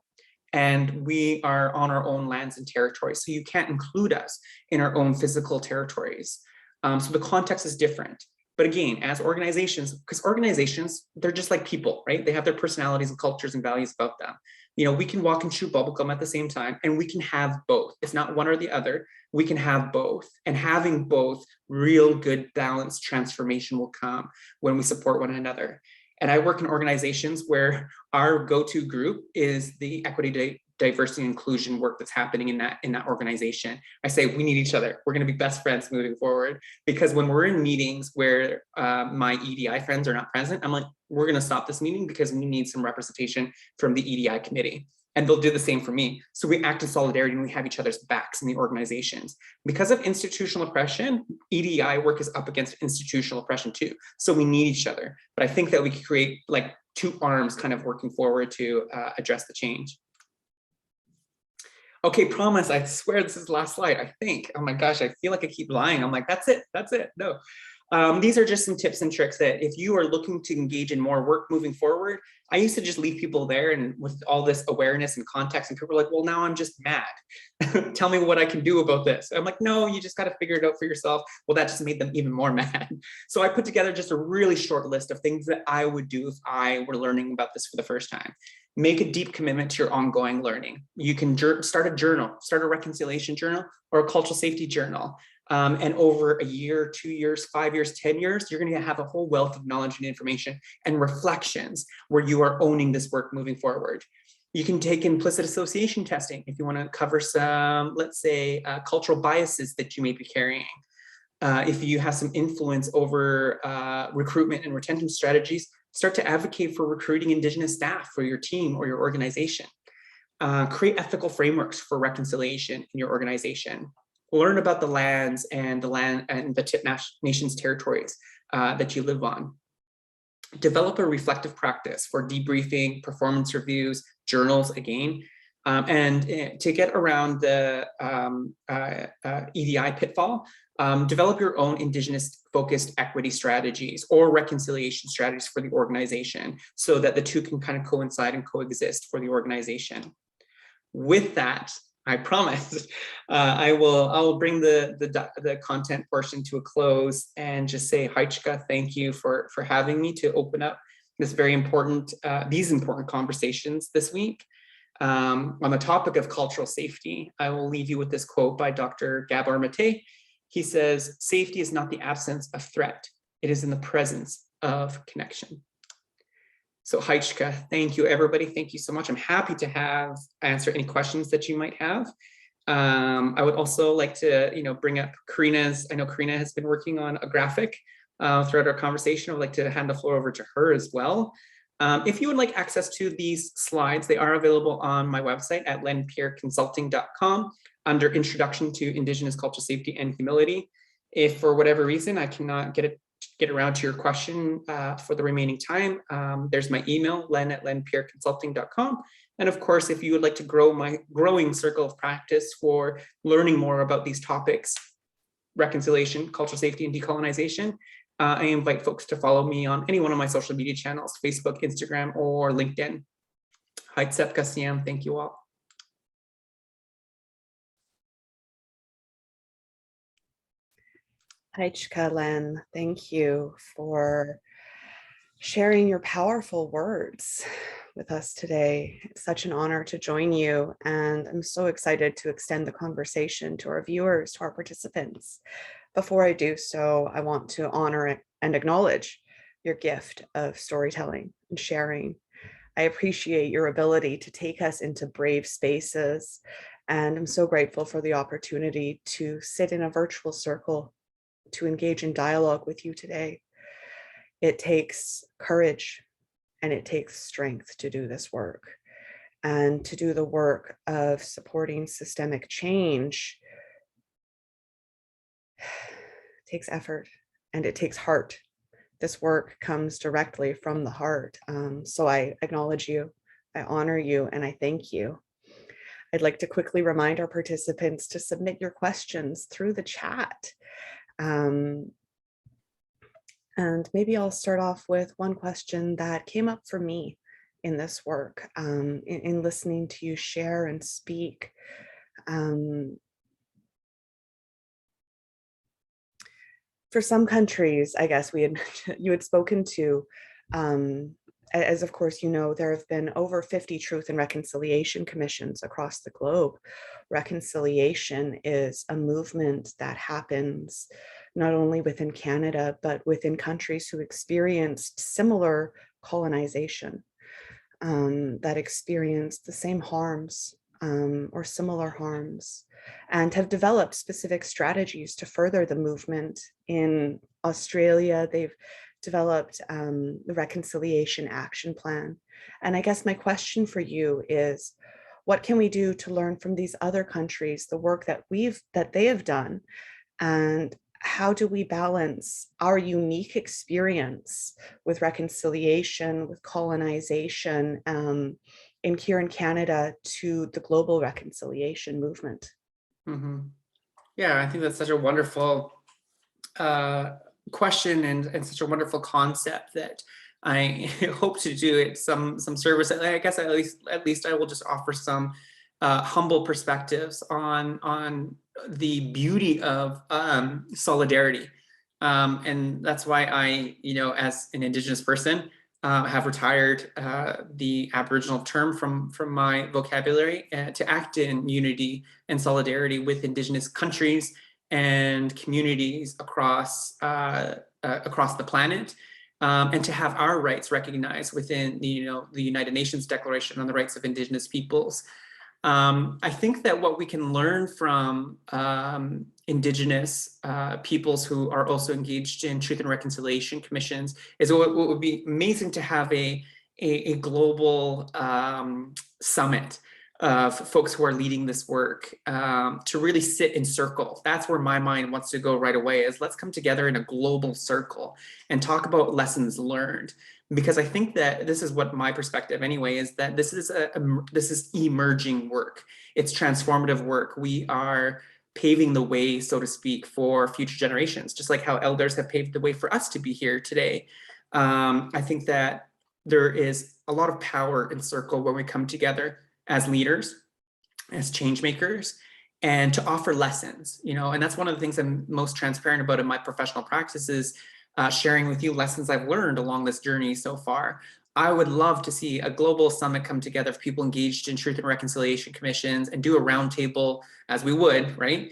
And we are on our own lands and territories. So you can't include us in our own physical territories. So the context is different. But again, as organizations, because organizations, they're just like people, right? They have their personalities and cultures and values about them. You know, we can walk and chew bubblegum at the same time, and we can have both. It's not one or the other. We can have both. And having both, real good balanced transformation will come when we support one another. And I work in organizations where our go-to group is the equity, diversity, and inclusion work that's happening in that organization. I say we need each other. We're going to be best friends moving forward, because when we're in meetings where my EDI friends are not present, I'm like, we're going to stop this meeting because we need some representation from the EDI committee. And they'll do the same for me. So we act in solidarity and we have each other's backs in the organizations. Because of institutional oppression, EDI work is up against institutional oppression too. So we need each other. But I think that we could create like two arms kind of working forward to address the change. Okay, promise, I swear this is the last slide, I think. Oh my gosh, I feel like I keep lying. I'm like, that's it, no. These are just some tips and tricks that if you are looking to engage in more work moving forward, I used to just leave people there, and with all this awareness and context, and people are like, well, now I'm just mad. Tell me what I can do about this. I'm like, no, you just got to figure it out for yourself. Well, that just made them even more mad. So I put together just a really short list of things that I would do if I were learning about this for the first time. Make a deep commitment to your ongoing learning. You can start a journal, start a reconciliation journal or a cultural safety journal. And over a year, 2 years, 5 years, 10 years, you're going to have a whole wealth of knowledge and information and reflections where you are owning this work moving forward. You can take implicit association testing if you want to cover some, let's say, cultural biases that you may be carrying. If you have some influence over recruitment and retention strategies, start to advocate for recruiting Indigenous staff for your team or your organization. Create ethical frameworks for reconciliation in your organization. Learn about the lands and the nation's territories that you live on. Develop a reflective practice for debriefing, performance reviews, journals again, and to get around the EDI pitfall, develop your own Indigenous focused equity strategies or reconciliation strategies for the organization so that the two can kind of coincide and coexist for the organization. With that, I promise I will bring the content portion to a close and just say, Haichka, thank you for having me to open up this very important, these important conversations this week. On the topic of cultural safety, I will leave you with this quote by Dr. Gabor Mate. He says, safety is not the absence of threat. It is in the presence of connection. So Haichka, thank you, everybody. Thank you so much. I'm happy to answer any questions that you might have. I would also like to, bring up Karina's. I know Karina has been working on a graphic throughout our conversation. I would like to hand the floor over to her as well. If you would like access to these slides, they are available on my website at lenpierreconsulting.com under Introduction to Indigenous Cultural Safety and Humility. If for whatever reason I cannot get around to your question for the remaining time, there's my email, len@lenpierreconsulting.com. And of course, if you would like to grow my growing circle of practice for learning more about these topics, reconciliation, cultural safety, and decolonization, I invite folks to follow me on any one of my social media channels, Facebook, Instagram, or LinkedIn. Haitsepka Siam, thank you all. Haichka, Len, thank you for sharing your powerful words with us today. It's such an honor to join you, and I'm so excited to extend the conversation to our viewers, to our participants. Before I do so, I want to honor and acknowledge your gift of storytelling and sharing. I appreciate your ability to take us into brave spaces, and I'm so grateful for the opportunity to sit in a virtual circle to engage in dialogue with you today. It takes courage and it takes strength to do this work, and to do the work of supporting systemic change takes effort and it takes heart. This work comes directly from the heart. So I acknowledge you, I honor you, and I thank you. I'd like to quickly remind our participants to submit your questions through the chat. And maybe I'll start off with one question that came up for me in this work, in listening to you share and speak. For some countries, I guess you had spoken to, as of course you know, there have been over 50 Truth and Reconciliation Commissions across the globe. Reconciliation is a movement that happens not only within Canada, but within countries who experienced similar colonization, that experienced the same harms or similar harms, and have developed specific strategies to further the movement. In Australia, they've developed the Reconciliation Action Plan. And I guess my question for you is, what can we do to learn from these other countries, the work that they have done, and how do we balance our unique experience with reconciliation, with colonization here in Canada to the global reconciliation movement? Mm-hmm. Yeah, I think that's such a wonderful question and such a wonderful concept that I hope to do it some service. I guess at least I will just offer some humble perspectives on the beauty of solidarity. And that's why I, as an Indigenous person, have retired the Aboriginal term from my vocabulary to act in unity and solidarity with Indigenous countries and communities across the planet, and to have our rights recognized within the United Nations Declaration on the Rights of Indigenous Peoples. I think that what we can learn from Indigenous peoples who are also engaged in truth and reconciliation commissions is what would be amazing to have a global summit of folks who are leading this work to really sit in circle. That's where my mind wants to go right away, is let's come together in a global circle and talk about lessons learned. Because I think that this is what my perspective anyway, is that this is emerging work. It's transformative work. We are paving the way, so to speak, for future generations, just like how elders have paved the way for us to be here today. I think that there is a lot of power in circle when we come together as leaders, as change makers, and to offer lessons, and that's one of the things I'm most transparent about in my professional practices, sharing with you lessons I've learned along this journey so far. I would love to see a global summit come together of people engaged in truth and reconciliation commissions and do a roundtable, as we would, right?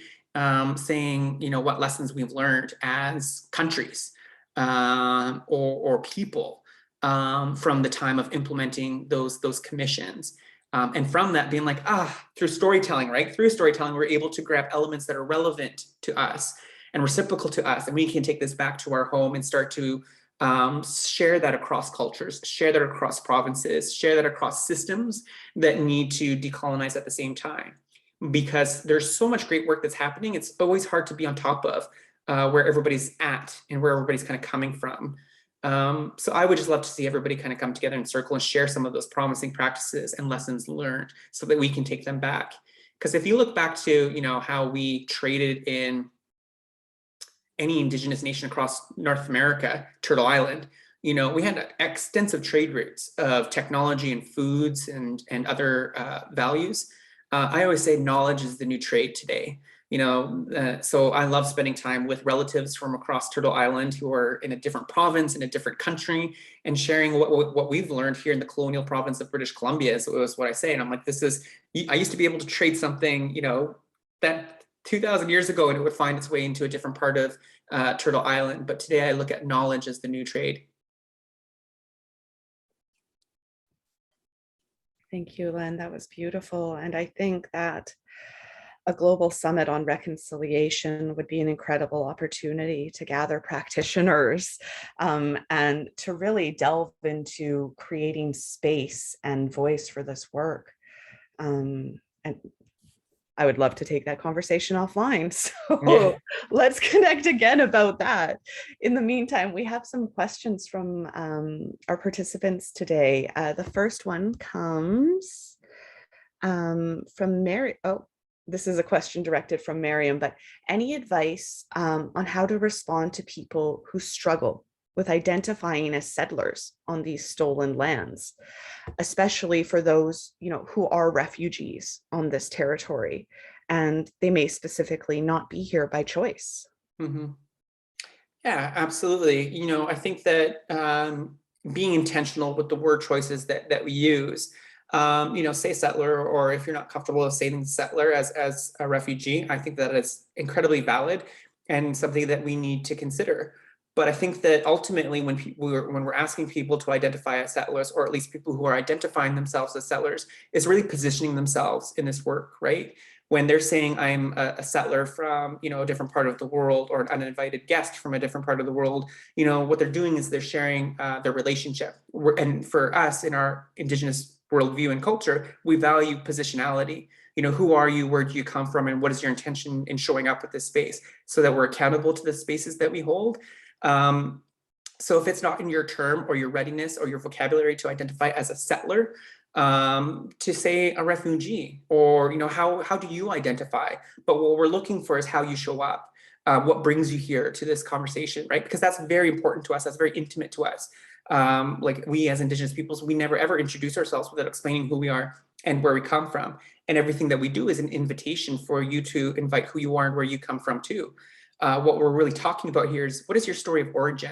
Saying, what lessons we've learned as countries or people from the time of implementing those commissions. And from that being like, through storytelling, right? Through storytelling, we're able to grab elements that are relevant to us and reciprocal to us. And we can take this back to our home and start to share that across cultures, share that across provinces, share that across systems that need to decolonize at the same time. Because there's so much great work that's happening, it's always hard to be on top of where everybody's at and where everybody's kind of coming from. So I would just love to see everybody kind of come together in circle and share some of those promising practices and lessons learned so that we can take them back. Because if you look back to, how we traded in any Indigenous nation across North America, Turtle Island, we had extensive trade routes of technology and foods and other values. I always say knowledge is the new trade today. So I love spending time with relatives from across Turtle Island who are in a different province, in a different country, and sharing what we've learned here in the colonial province of British Columbia is what I say. And I'm like, I used to be able to trade something, that 2,000 years ago, and it would find its way into a different part of Turtle Island. But today I look at knowledge as the new trade. Thank you, Len. That was beautiful. And I think that a global summit on reconciliation would be an incredible opportunity to gather practitioners and to really delve into creating space and voice for this work. And I would love to take that conversation offline. So let's connect again about that. In the meantime, we have some questions from our participants today. The first one comes from Mary. Oh, this is a question directed from Miriam, but any advice on how to respond to people who struggle with identifying as settlers on these stolen lands, especially for those, who are refugees on this territory, and they may specifically not be here by choice? Mm-hmm. Yeah, absolutely. I think that being intentional with the word choices that we use, say settler, or if you're not comfortable with saying settler as a refugee, I think that is incredibly valid and something that we need to consider. But I think that ultimately when we're asking people to identify as settlers, or at least people who are identifying themselves as settlers, is really positioning themselves in this work, right? When they're saying I'm a settler from, a different part of the world, or an uninvited guest from a different part of the world, what they're doing is they're sharing their relationship. And for us in our Indigenous worldview and culture, we value positionality. Who are you? Where do you come from? And what is your intention in showing up with this space, so that we're accountable to the spaces that we hold. So if it's not in your term or your readiness or your vocabulary to identify as a settler, to say a refugee, or how do you identify? But what we're looking for is how you show up. what brings you here to this conversation, right? Because that's very important to us. That's very intimate to us. Like we as Indigenous peoples, we never ever introduce ourselves without explaining who we are and where we come from. And everything that we do is an invitation for you to invite who you are and where you come from too. What we're really talking about here is, what is your story of origin?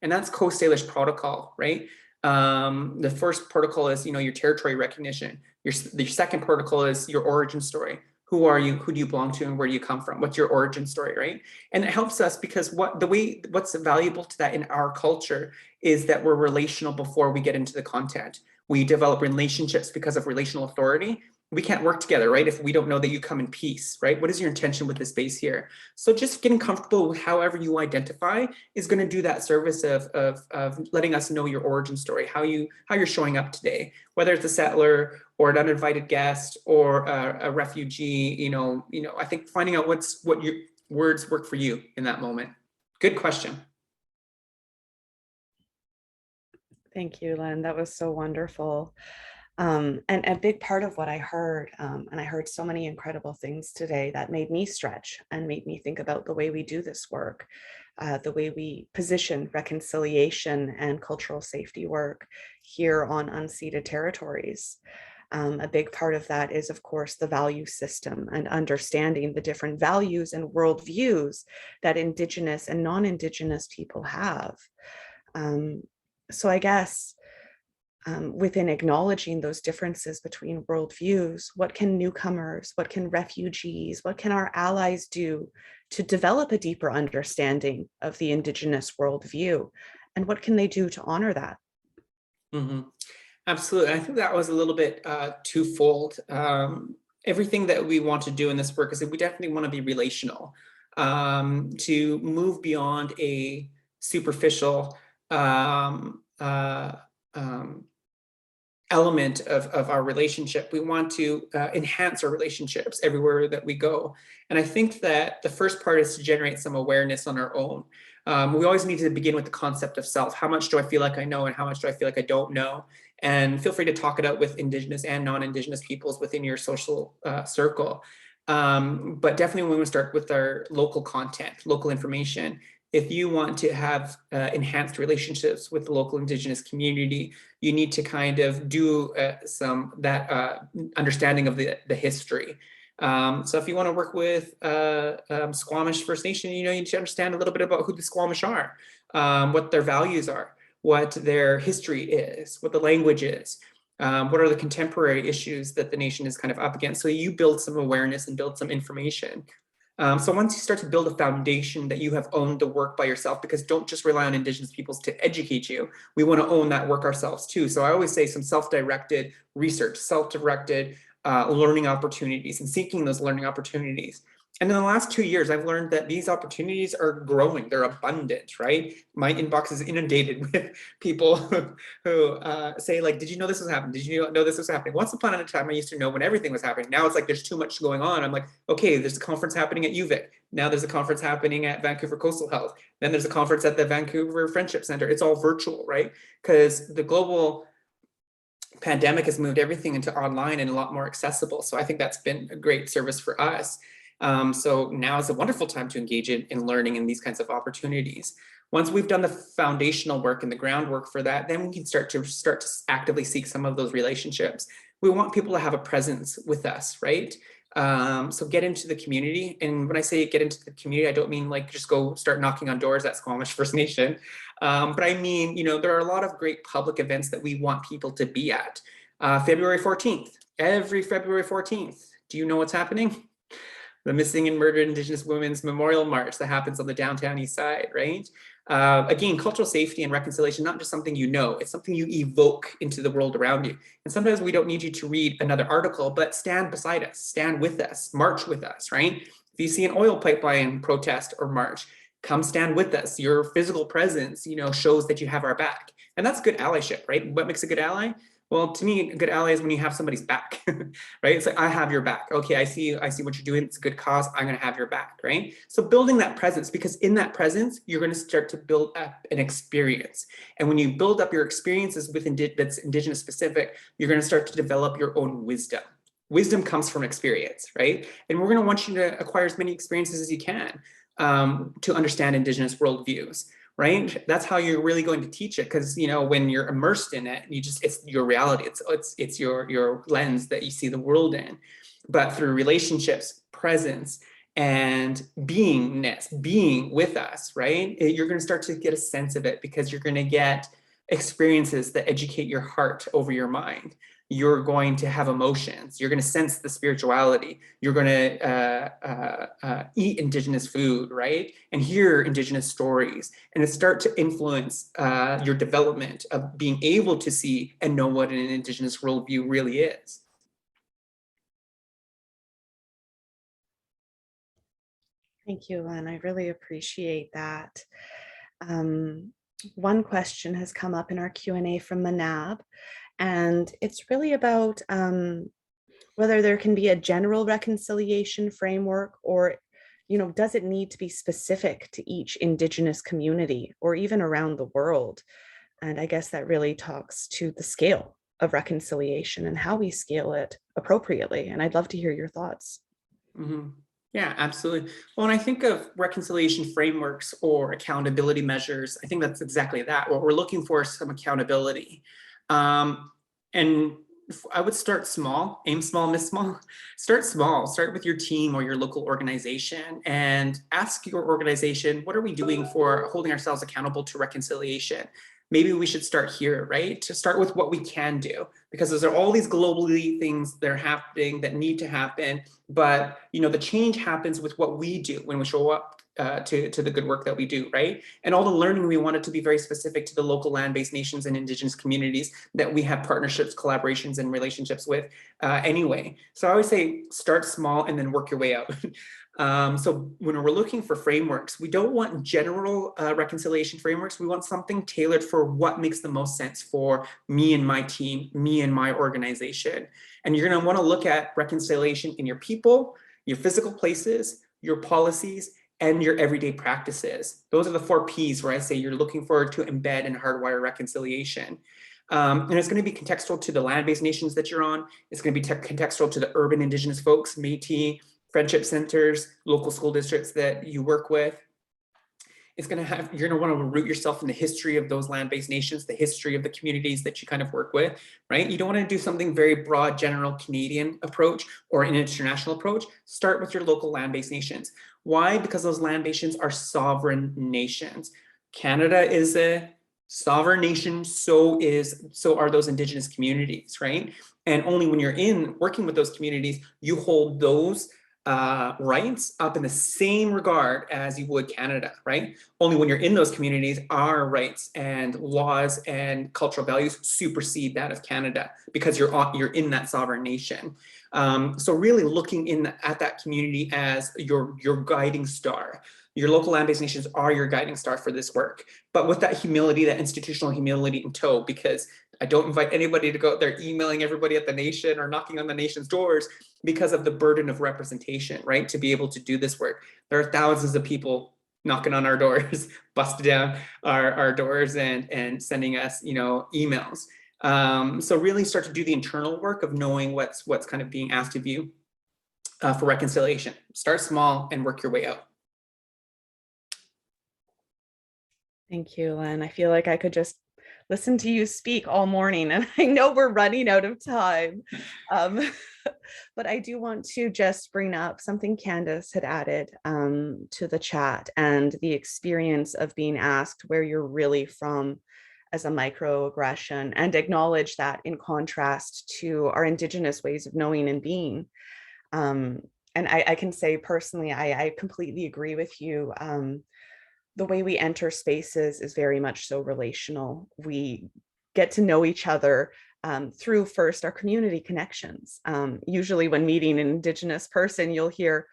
And that's Coast Salish protocol, right? The first protocol is, your territory recognition. Your second protocol is your origin story. Who are you? Who do you belong to? And where do you come from? What's your origin story, right? And it helps us because what's valuable to that in our culture is that we're relational before we get into the content. We develop relationships because of relational authority. We can't work together, right? If we don't know that you come in peace, right? What is your intention with the space here? So just getting comfortable with however you identify is going to do that service of letting us know your origin story, how you're showing up today, whether it's a settler or an uninvited guest or a refugee. I think finding out what your words work for you in that moment. Good question. Thank you, Len. That was so wonderful. And a big part of what I heard, and I heard so many incredible things today that made me stretch and made me think about the way we do this work, the way we position reconciliation and cultural safety work here on unceded territories. A big part of that is, of course, the value system and understanding the different values and worldviews that Indigenous and non-Indigenous people have. So I guess within acknowledging those differences between worldviews, what can newcomers, what can refugees, what can our allies do to develop a deeper understanding of the Indigenous worldview? And what can they do to honor that? Mm-hmm. Absolutely. I think that was a little bit twofold. Everything that we want to do in this work is that we definitely want to be relational, to move beyond a superficial element of our relationship. We want to enhance our relationships everywhere that we go. And I think that the first part is to generate some awareness on our own. We always need to begin with the concept of self. How much do I feel like I know and how much do I feel like I don't know? And feel free to talk it out with Indigenous and non-Indigenous peoples within your social circle. But definitely we want to start with our local content, local information. If you want to have enhanced relationships with the local Indigenous community, you need to kind of do understanding of the history. So if you want to work with Squamish First Nation, you need to understand a little bit about who the Squamish are, what their values are, what their history is, what the language is, what are the contemporary issues that the nation is kind of up against. So you build some awareness and build some information. So once you start to build a foundation that you have owned the work by yourself, because don't just rely on Indigenous peoples to educate you. We want to own that work ourselves too. So I always say some self-directed research, self-directed learning opportunities and seeking those learning opportunities. And in the last 2 years, I've learned that these opportunities are growing. They're abundant, right? My inbox is inundated with people who say like, did you know this was happening? Did you know this was happening? Once upon a time, I used to know when everything was happening. Now it's like, there's too much going on. I'm like, okay, there's a conference happening at UVic. Now there's a conference happening at Vancouver Coastal Health. Then there's a conference at the Vancouver Friendship Center. It's all virtual, right? Because the global pandemic has moved everything into online and a lot more accessible. So I think that's been a great service for us. So now is a wonderful time to engage in learning in these kinds of opportunities. Once we've done the foundational work and the groundwork for that, then we can start to actively seek some of those relationships. We want people to have a presence with us, right? So get into the community. And when I say get into the community, I don't mean like just go start knocking on doors at Squamish First Nation. But I mean, there are a lot of great public events that we want people to be at. February 14th, every February 14th. Do you know what's happening? The Missing and Murdered Indigenous Women's Memorial March that happens on the downtown east side, right? Again, cultural safety and reconciliation, not just something it's something you evoke into the world around you. And sometimes we don't need you to read another article, but stand beside us, stand with us, march with us, right? If you see an oil pipeline protest or march, come stand with us. Your physical presence, shows that you have our back. And that's good allyship, right? What makes a good ally? Well, to me, a good ally is when you have somebody's back, right? It's like, I have your back. Okay, I see what you're doing. It's a good cause. I'm going to have your back, right? So building that presence, because in that presence, you're going to start to build up an experience. And when you build up your experiences with that's Indigenous specific, you're going to start to develop your own wisdom. Wisdom comes from experience, right? And we're going to want you to acquire as many experiences as you can. to understand Indigenous worldviews, right? That's how you're really going to teach it, because when you're immersed in it, it's your reality. It's your lens that you see the world in. But through relationships, presence, and beingness, being with us, right? You're going to start to get a sense of it, because you're going to get experiences that educate your heart over your mind. You're going to have emotions. You're going to sense the spirituality. You're going to eat Indigenous food, right? And hear Indigenous stories, and start to influence your development of being able to see and know what an Indigenous worldview really is. Thank you, Len. I really appreciate that. One question has come up in our Q&A from Manab, and it's really about whether there can be a general reconciliation framework, or does it need to be specific to each Indigenous community or even around the world? And I guess that really talks to the scale of reconciliation and how we scale it appropriately. And I'd love to hear your thoughts. Mm-hmm. Yeah, absolutely. Well, when I think of reconciliation frameworks or accountability measures, I think that's exactly that. What we're looking for is some accountability. And I would start small, aim small, miss small. Start small, start with your team or your local organization, and ask your organization, what are we doing for holding ourselves accountable to reconciliation? Maybe we should start here, right? To start with what we can do, because there's all these globally things that are happening that need to happen. But the change happens with what we do when we show up to the good work that we do, right? And all the learning, we want it to be very specific to the local land-based nations and Indigenous communities that we have partnerships, collaborations, and relationships with anyway. So I always say start small and then work your way out. So when we're looking for frameworks, we don't want general reconciliation frameworks. We want something tailored for what makes the most sense for me and my team, me and my organization. And you're going to want to look at reconciliation in your people, your physical places, your policies, and your everyday practices. Those are the 4 Ps where I say you're looking for to embed and hardwire reconciliation. And it's going to be contextual to the land-based nations that you're on. It's going to be contextual to the urban Indigenous folks, Métis, friendship centers, local school districts that you work with. It's going to have, you're going to want to root yourself in the history of those land-based nations, the history of the communities that you kind of work with, right? You don't want to do something very broad, general Canadian approach or an international approach. Start with your local land-based nations. Why? Because those land nations are sovereign nations. Canada is a sovereign nation, so are those Indigenous communities, right? And only when you're working with those communities, you hold those rights up in the same regard as you would Canada, right? Only when you're in those communities, our rights and laws and cultural values supersede that of Canada, because you're in that sovereign nation. So really looking at that community as your guiding star. Your local land-based nations are your guiding star for this work, but with that humility, that institutional humility in tow, because I don't invite anybody to go out there emailing everybody at the nation or knocking on the nation's doors because of the burden of representation, right? To be able to do this work. There are thousands of people knocking on our doors, busting down our doors and sending us, emails. So really start to do the internal work of knowing what's kind of being asked of you for reconciliation. Start small and work your way out. Thank you, Len. I feel like I could just listen to you speak all morning, and I know we're running out of time. But I do want to just bring up something Candace had added to the chat, and the experience of being asked where you're really from as a microaggression, and acknowledge that in contrast to our Indigenous ways of knowing and being. And I can say personally, I completely agree with you. The way we enter spaces is very much so relational. We get to know each other through first our community connections. Usually when meeting an Indigenous person, you'll hear,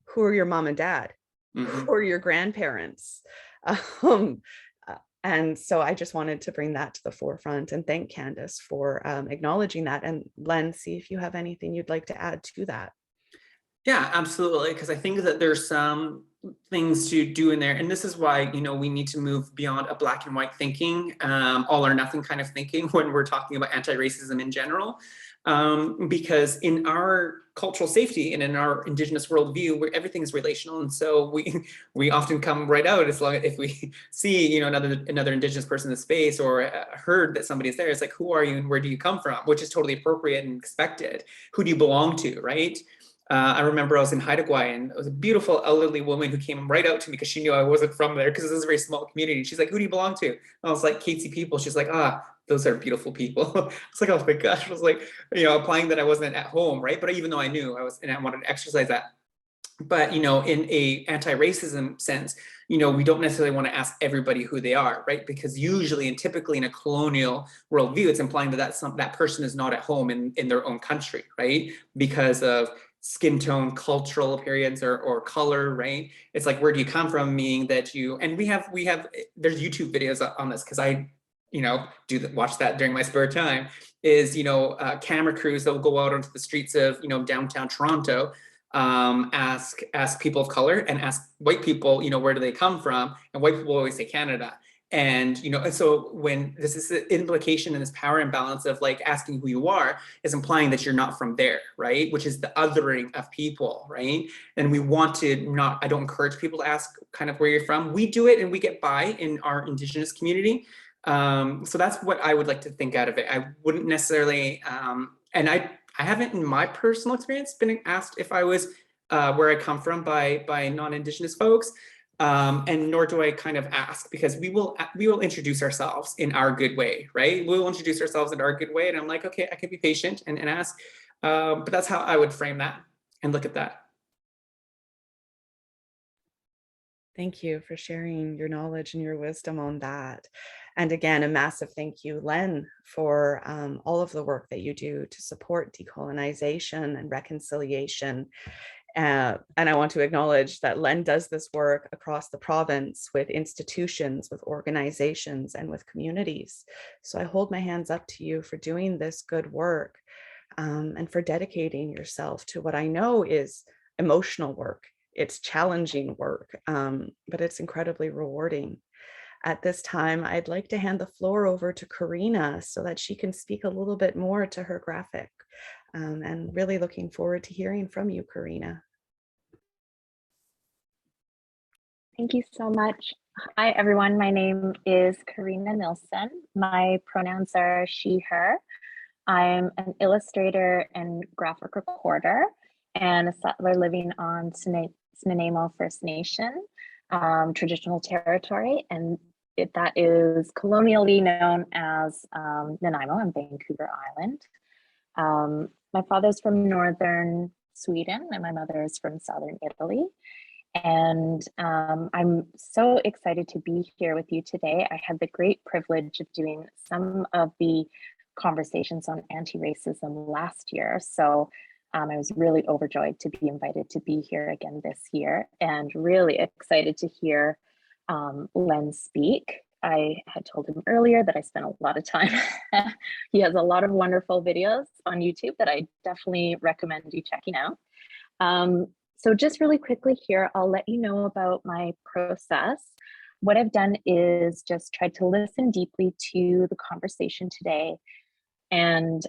who are your mom and dad? Mm-hmm. Who are your grandparents? And so I just wanted to bring that to the forefront and thank Candace for acknowledging that. And Len, see if you have anything you'd like to add to that. Yeah, absolutely. Because I think that there's some things to do in there. And this is why, we need to move beyond a black and white thinking, all or nothing kind of thinking when we're talking about anti-racism in general. Because in our cultural safety and in our Indigenous worldview, where everything is relational. And so we often come right out as long as if we see, another Indigenous person in the space or heard that somebody is there, it's like, who are you and where do you come from? Which is totally appropriate and expected. Who do you belong to, right? I remember I was in Haida Gwaii and it was a beautiful elderly woman who came right out to me because she knew I wasn't from there because this is a very small community. She's like, who do you belong to? And I was like, Katesy people. She's like, those are beautiful people. It's like, oh my gosh, I was like, applying that I wasn't at home, right? But even though I knew I was, and I wanted to exercise that. But, in a anti-racism sense, we don't necessarily want to ask everybody who they are, right? Because usually and typically in a colonial worldview, it's implying that that person is not at home in their own country, right? Because of skin tone, cultural appearance, or color, right? It's like, where do you come from? Meaning that and we have, there's YouTube videos on this because I, watch that during my spare time, is, camera crews that will go out onto the streets of, downtown Toronto, ask people of color and ask white people, where do they come from? And white people always say Canada. And, and so when this is the implication in this power imbalance of like asking who you are is implying that you're not from there, right? Which is the othering of people, right? And we want to I don't encourage people to ask kind of where you're from. We do it and we get by in our Indigenous community. So that's what I would like to think out of it. I wouldn't necessarily, and I haven't in my personal experience been asked if I was where I come from by non-Indigenous folks. And nor do I kind of ask because we will introduce ourselves in our good way, right? We'll introduce ourselves in our good way. And I'm like, okay, I can be patient and ask. But that's how I would frame that and look at that. Thank you for sharing your knowledge and your wisdom on that. And again, a massive thank you, Len, for all of the work that you do to support decolonization and reconciliation. And I want to acknowledge that Len does this work across the province with institutions, with organizations, and with communities. So I hold my hands up to you for doing this good work and for dedicating yourself to what I know is emotional work. It's challenging work, but it's incredibly rewarding. At this time, I'd like to hand the floor over to Karina so that she can speak a little bit more to her graphic. And really looking forward to hearing from you, Karina. Thank you so much. Hi, everyone. My name is Karina Nielsen. My pronouns are she, her. I'm an illustrator and graphic recorder and a settler living on Snuneymuxw First Nation traditional territory, and that is colonially known as Nanaimo on Vancouver Island. My father's from northern Sweden and my mother is from southern Italy. And I'm so excited to be here with you today. I had the great privilege of doing some of the conversations on anti-racism last year. So I was really overjoyed to be invited to be here again this year and really excited to hear Len speak. I had told him earlier that I spent a lot of time. He has a lot of wonderful videos on YouTube that I definitely recommend you checking out. So just really quickly here, I'll let you know about my process. What I've done is just tried to listen deeply to the conversation today and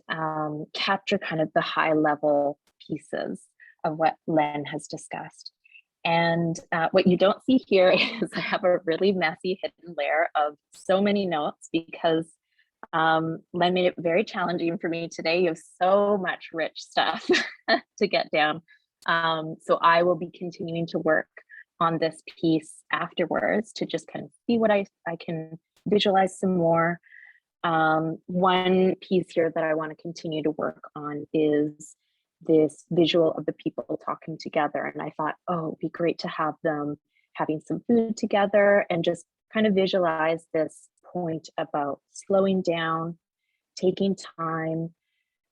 capture kind of the high level pieces of what Len has discussed. And what you don't see here is I have a really messy hidden layer of so many notes because Len made it very challenging for me today. You have so much rich stuff to get down. So I will be continuing to work on this piece afterwards to just kind of see what I can visualize some more. One piece here that I want to continue to work on is this visual of the people talking together. And I thought, oh, it'd be great to have them having some food together and just kind of visualize this point about slowing down, taking time,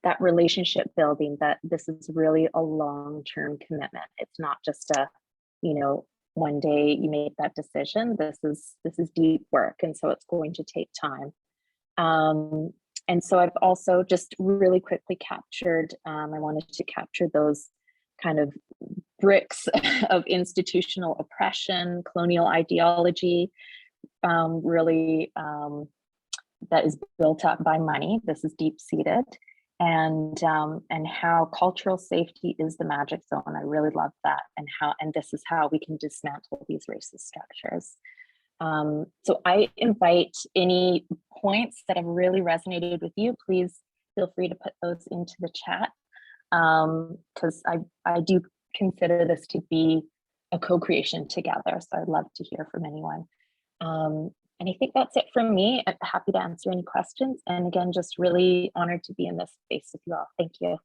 that relationship building, that this is really a long-term commitment. It's not just a, one day you make that decision. This is deep work. And so it's going to take time. And so I've also just really quickly captured, I wanted to capture those kind of bricks of institutional oppression, colonial ideology, really that is built up by money. This is deep-seated, and how cultural safety is the magic zone. I really love that, and this is how we can dismantle these racist structures. So I invite any points that have really resonated with you, please feel free to put those into the chat, because I do consider this to be a co-creation together. So I'd love to hear from anyone. And I think that's it from me. I'm happy to answer any questions. And again, just really honored to be in this space with you all. Thank you.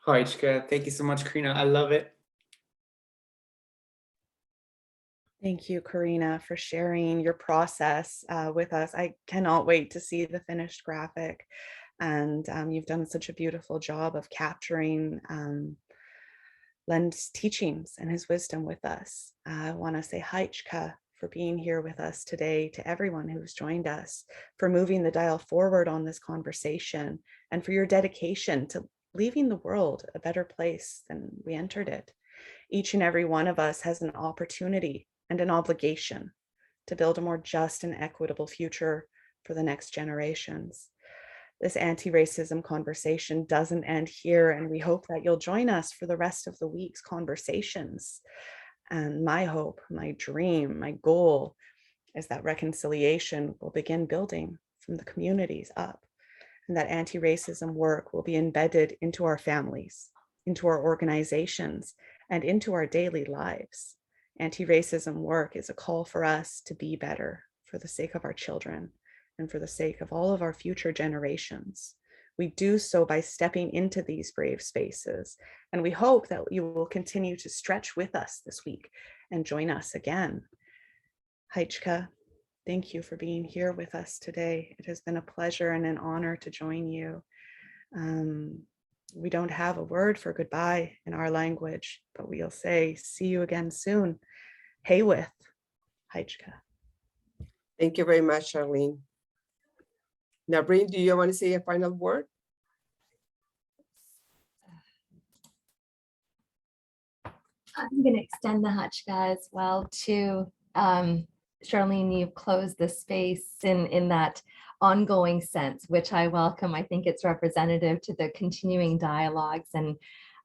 Hi, Chika. Thank you so much, Karina. I love it. Thank you, Karina, for sharing your process with us. I cannot wait to see the finished graphic. And you've done such a beautiful job of capturing Len's teachings and his wisdom with us. I want to say hi, Chika, for being here with us today, to everyone who's joined us, for moving the dial forward on this conversation, and for your dedication to leaving the world a better place than we entered it. Each and every one of us has an opportunity and an obligation to build a more just and equitable future for the next generations. This anti-racism conversation doesn't end here, and we hope that you'll join us for the rest of the week's conversations. And my hope, my dream, my goal is that reconciliation will begin building from the communities up, and that anti-racism work will be embedded into our families, into our organizations, and into our daily lives. Anti-racism work is a call for us to be better for the sake of our children and for the sake of all of our future generations. We do so by stepping into these brave spaces, and we hope that you will continue to stretch with us this week and join us again. Heichka, thank you for being here with us today. It has been a pleasure and an honor to join you. We don't have a word for goodbye in our language, but we'll say, see you again soon. Hey with Heichka. Thank you very much, Charlene. Navrin, do you want to say a final word? I'm going to extend the Hachka as well to Charlene. You've closed the space in that ongoing sense, which I welcome. I think it's representative to the continuing dialogues, and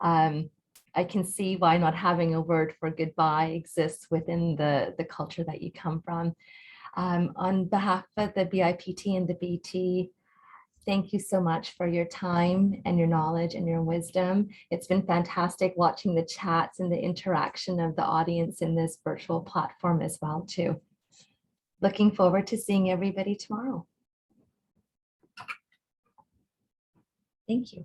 I can see why not having a word for goodbye exists within the culture that you come from. On behalf of the BIPT and the BT, thank you so much for your time and your knowledge and your wisdom. It's been fantastic watching the chats and the interaction of the audience in this virtual platform as well too. Looking forward to seeing everybody tomorrow. Thank you.